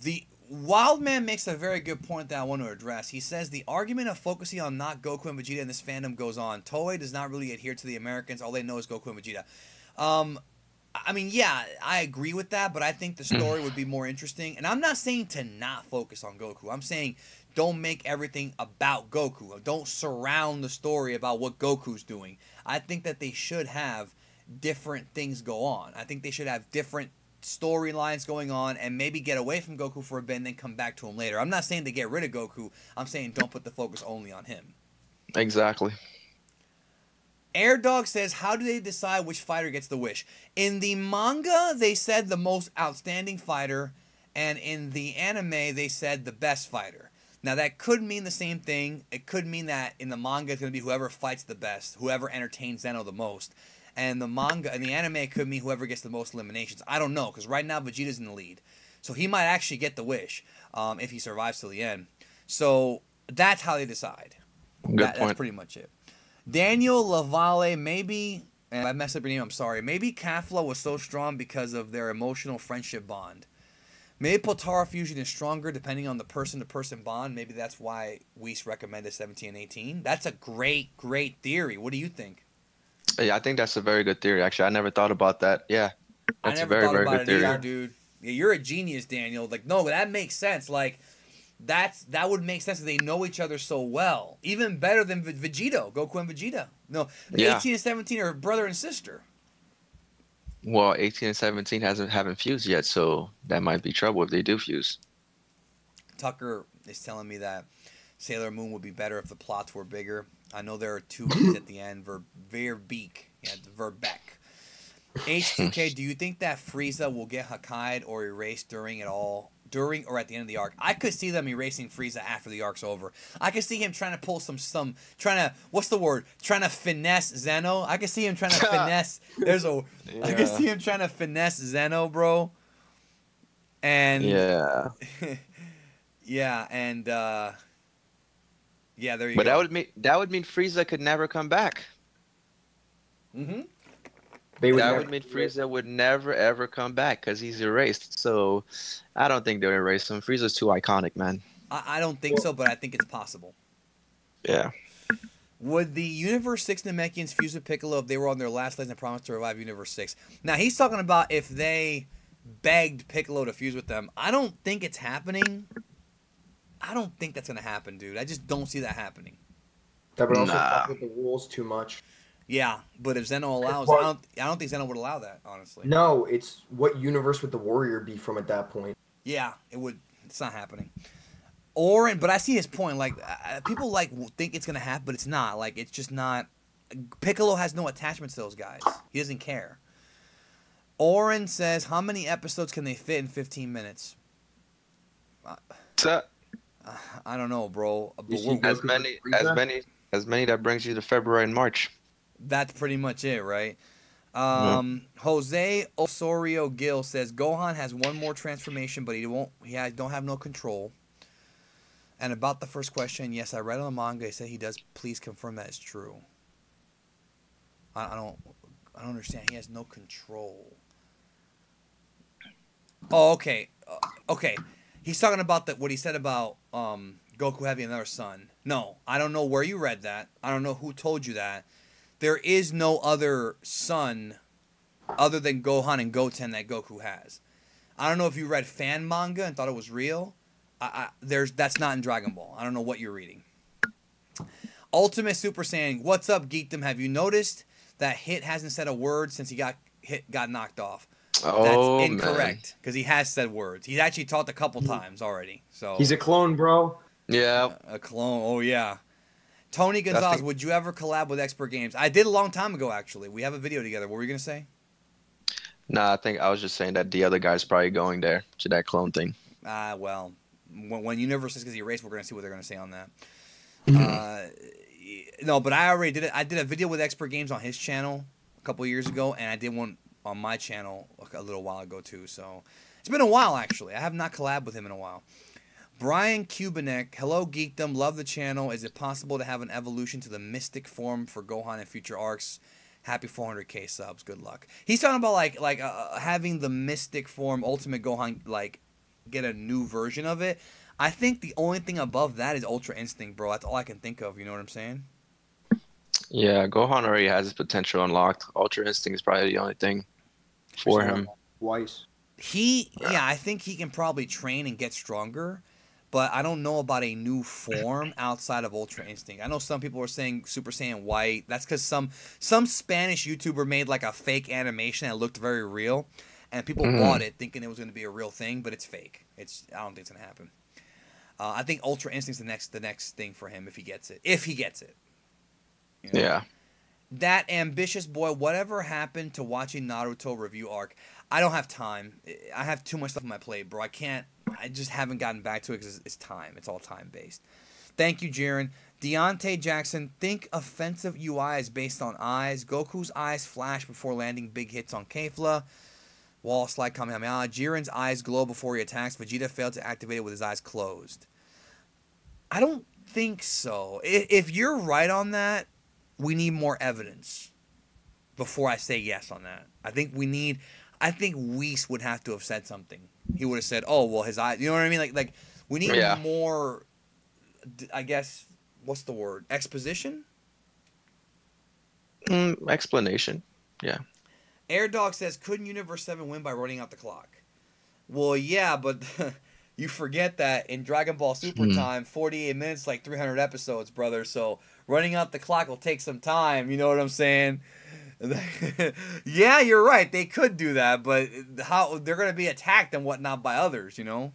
The Wildman makes a very good point that I want to address. He says the argument of focusing on not Goku and Vegeta in this fandom goes on. Toei does not really adhere to the Americans. All they know is Goku and Vegeta. I mean, yeah, I agree with that, but I think the story would be more interesting. And I'm not saying to not focus on Goku. I'm saying don't make everything about Goku. Don't surround the story about what Goku's doing. I think that they should have different things go on. I think they should have different storylines going on and maybe get away from Goku for a bit and then come back to him later. I'm not saying to get rid of Goku. I'm saying don't put the focus only on him. Exactly. Air Dog says, how do they decide which fighter gets the wish? In the manga, they said the most outstanding fighter, and in the anime, they said the best fighter. Now, that could mean the same thing. It could mean that in the manga, it's going to be whoever fights the best, whoever entertains Zeno the most. And the manga, in the anime, it could mean whoever gets the most eliminations. I don't know, because right now, Vegeta's in the lead. So he might actually get the wish if he survives till the end. So that's how they decide. That's pretty much it. Daniel Lavalle, maybe, and I messed up your name, I'm sorry. Maybe Kafla was so strong because of their emotional friendship bond. Maybe Potara Fusion is stronger depending on the person-to-person bond. Maybe that's why Whis recommended 17 and 18. That's a great, great theory. What do you think? Yeah, I think that's a very good theory, actually. I never thought about that. Yeah, that's a very, very good theory. Either, dude. Yeah, you're a genius, Daniel. Like, no, that makes sense. Like, that would make sense if they know each other so well. Even better than Vegeta, Goku and Vegeta. No, 18 and 17 are brother and sister. Well, 18 and 17 haven't fused yet, so that might be trouble if they do fuse. Tucker is telling me that Sailor Moon would be better if the plots were bigger. I know there are two E's at the end. Verbeek. Yeah, Verbeek. H2K, do you think that Frieza will get Hokkaido or erased during or at the end of the arc? I could see them erasing Frieza after the arc's over. I could see him trying to pull trying to finesse Zeno. I could see him trying to finesse. I could see him trying to finesse Zeno, bro. And yeah. Yeah, and yeah, there you But go. that would mean Frieza could never come back. Mm-hmm. They would That never. would mean Frieza would never ever come back because he's erased. So I don't think they'll erase him. Frieza's too iconic, man. I don't think so, but I think it's possible. Yeah. Would the Universe 6 Namekians fuse with Piccolo if they were on their last legs and promised to revive Universe 6? Now, he's talking about if they begged Piccolo to fuse with them. I don't think it's happening. I don't think that's going to happen, dude. I just don't see that happening. That would also Nah. fuck with the rules too much. Yeah, but if Zeno allows, Well- I don't think Zeno would allow that, honestly. No, it's what universe would the warrior be from at that point? Yeah, it would. It's not happening. Orin, but I see his point. Like people like think it's gonna happen, but it's not. Like it's just not. Piccolo has no attachment to those guys. He doesn't care. Orin says, "How many episodes can they fit in 15 minutes?" So, I don't know, bro. But You see as Goku many, with as Frieza? many, as many that brings you to February and March. That's pretty much it, right? Jose Osorio Gill says Gohan has one more transformation, but he don't have no control. And about the first question, yes, I read on the manga. He said he does. Please confirm that is true. I don't understand. He has no control. Oh, okay, okay. He's talking about what he said about Goku having another son. No, I don't know where you read that. I don't know who told you that. There is no other son other than Gohan and Goten that Goku has. I don't know if you read fan manga and thought it was real. That's not in Dragon Ball. I don't know what you're reading. Ultimate Super Saiyan, what's up, Geekdom? Have you noticed that Hit hasn't said a word since he got knocked off? Oh, That's incorrect because he has said words. He's actually talked a couple times already. So He's a clone, bro. man. Yeah. a clone. Oh yeah. Tony Gonzalez, would you ever collab with Expert Games? I did a long time ago, actually. We have a video together. What were you gonna say? Nah, I think I was just saying that the other guy's probably going there to that clone thing. Well, when Universe is gonna erase, we're gonna see what they're gonna say on that. No, but I already did it. I did a video with Expert Games on his channel a couple years ago, and I did one on my channel a little while ago too. So it's been a while, actually. I have not collabed with him in a while. Brian Kubinek, hello Geekdom, love the channel. Is it possible to have an evolution to the mystic form for Gohan in future arcs? Happy 400k subs. Good luck. He's talking about like having the mystic form, Ultimate Gohan, like get a new version of it. I think the only thing above that is Ultra Instinct, bro. That's all I can think of. You know what I'm saying? Yeah, Gohan already has his potential unlocked. Ultra Instinct is probably the only thing for him. Twice. I think he can probably train and get stronger, but I don't know about a new form outside of Ultra Instinct. I know some people are saying Super Saiyan White. That's because some Spanish YouTuber made like a fake animation that looked very real, and people bought it thinking it was going to be a real thing, but it's fake. I don't think it's going to happen. I think Ultra Instinct's the next thing for him if he gets it. If he gets it. You know? Yeah. That ambitious boy, whatever happened to watching Naruto review arc? I don't have time. I have too much stuff on my plate, bro. I just haven't gotten back to it because it's time. It's all time based. Thank you, Jairam. Deontay Jackson, think offensive UI is based on eyes. Goku's eyes flash before landing big hits on Kefla. Wall slide Kamehameha. Jiren's eyes glow before he attacks. Vegeta failed to activate it with his eyes closed. I don't think so. If you're right on that, we need more evidence before I say yes on that. I think Whis would have to have said something. He would have said, "Oh, well, his eyes." You know what I mean? Like we need more. I guess what's the word? Exposition. Explanation. Yeah. Air Dog says, "Couldn't Universe 7 win by running out the clock?" Well, yeah, but you forget that in Dragon Ball Super time, 48 minutes, like 300 episodes, brother. So running out the clock will take some time. You know what I'm saying? Yeah, you're right. They could do that, but how they're going to be attacked and whatnot by others, you know?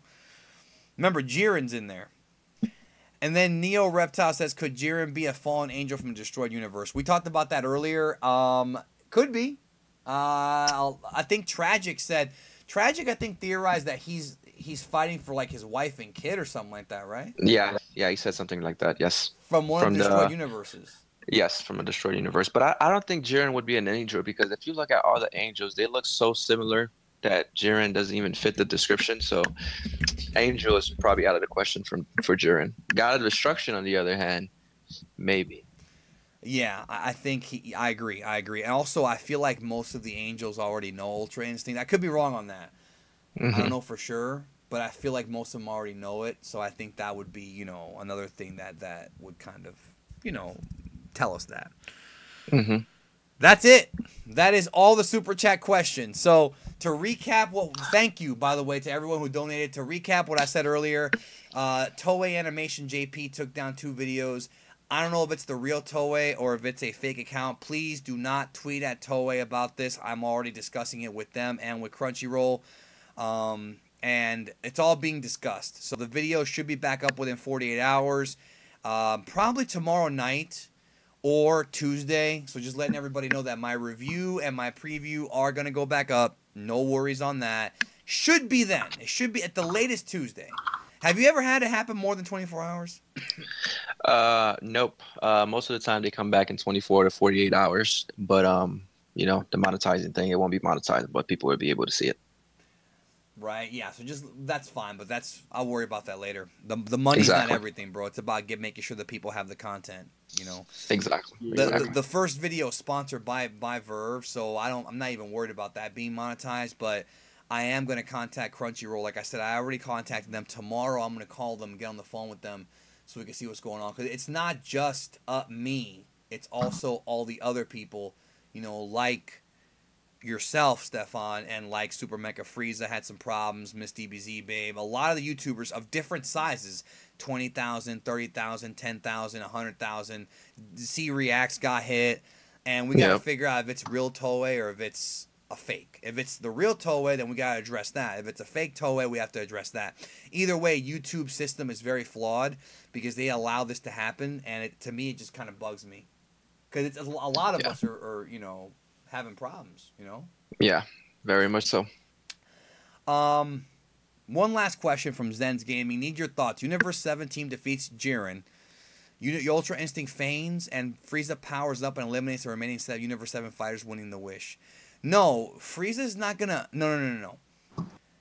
Remember, Jiren's in there. And then Neo Reptile says, could Jiren be a fallen angel from a destroyed universe? We talked about that earlier. Could be. I think Tragic, I think, theorized that he's fighting for like his wife and kid or something like that, right? Yeah, he said something like that. Yes. From one of the destroyed universes. Yes, from a destroyed universe. But I don't think Jiren would be an angel because if you look at all the angels, they look so similar that Jiren doesn't even fit the description. So Angel is probably out of the question for Jiren. God of Destruction, on the other hand, maybe. Yeah, I think I agree. I agree. And also, I feel like most of the angels already know Ultra Instinct. I could be wrong on that. I don't know for sure, but I feel like most of them already know it. So I think that would be, you know, another thing that would kind of, you know, tell us that. That's it. That is all the super chat questions. So to recap, thank you, by the way, to everyone who donated. To recap what I said earlier, Toei Animation JP took down 2 videos. I don't know if it's the real Toei or if it's a fake account. Please do not tweet at Toei about this. I'm already discussing it with them and with Crunchyroll. And it's all being discussed. So the video should be back up within 48 hours. Probably tomorrow night or Tuesday. So just letting everybody know that my review and my preview are going to go back up. No worries on that. Should be then. It should be at the latest Tuesday. Have you ever had it happen more than 24 hours? Nope. Most of the time they come back in 24 to 48 hours. But, you know, the monetizing thing, it won't be monetized, but people will be able to see it. Right, yeah, so just, that's fine, but I'll worry about that later. The money's not everything, bro. It's about making sure that people have the content, you know? Exactly. The first video is sponsored by Verve, so I'm not even worried about that being monetized, but I am going to contact Crunchyroll. Like I said, I already contacted them. Tomorrow I'm going to call them, get on the phone with them so we can see what's going on. Because it's not just me. It's also all the other people, you know, like yourself, Stefan, and like Super Mecha Frieza had some problems, Miss DBZ Babe. A lot of the YouTubers of different sizes, 20,000, 30,000, 10,000, 100,000. C Reacts got hit. And we got to figure out if it's real Toei or if it's a fake. If it's the real Toei, then we got to address that. If it's a fake Toei, we have to address that. Either way, YouTube's system is very flawed because they allow this to happen, and to me, it just kind of bugs me. Because a lot of us are, you know, having problems, you know? Yeah, very much so. One last question from Zen's Gaming. Need your thoughts. Universe 7 team defeats Jiren. Ultra Instinct feigns, and Frieza powers up and eliminates the remaining Universe 7 fighters, winning the wish. No, Frieza's not gonna... No.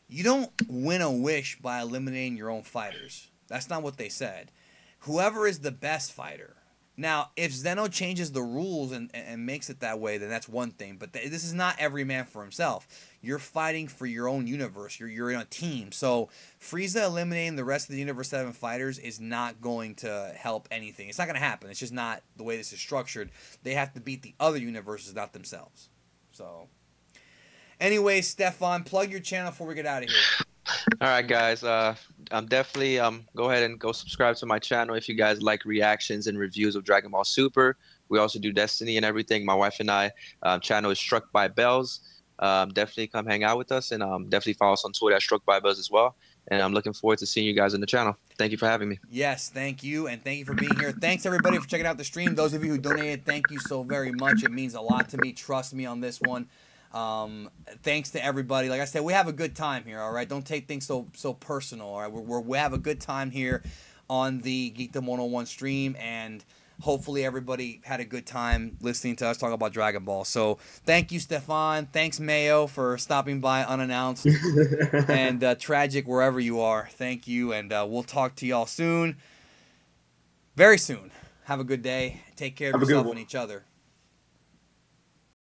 You don't win a wish by eliminating your own fighters. That's not what they said. Whoever is the best fighter. Now, if Zeno changes the rules and makes it that way, then that's one thing. But this is not every man for himself. You're fighting for your own universe. You're in a team. So Frieza eliminating the rest of the Universe 7 fighters is not going to help anything. It's not going to happen. It's just not the way this is structured. They have to beat the other universes, not themselves. So, anyway, Stefan, plug your channel before we get out of here. All right, guys. I'm definitely go ahead and go subscribe to my channel if you guys like reactions and reviews of Dragon Ball Super. We also do Destiny and everything. My wife and I channel is Struck by Bells. Definitely come hang out with us, and definitely follow us on Twitter at Struck by Bells as well. And I'm looking forward to seeing you guys on the channel. Thank you for having me. Yes, thank you, and thank you for being here. Thanks, everybody, for checking out the stream. Those of you who donated, thank you so very much. It means a lot to me. Trust me on this one. Thanks to everybody. Like I said, we have a good time here, all right? Don't take things so personal, all right? We have a good time here on the Geekdom 101 stream, and hopefully everybody had a good time listening to us talk about Dragon Ball. So thank you, Stefan. Thanks, Mayo, for stopping by unannounced. And Tragic, wherever you are, thank you, and we'll talk to y'all soon. Very soon. Have a good day. Take care of yourself and each other.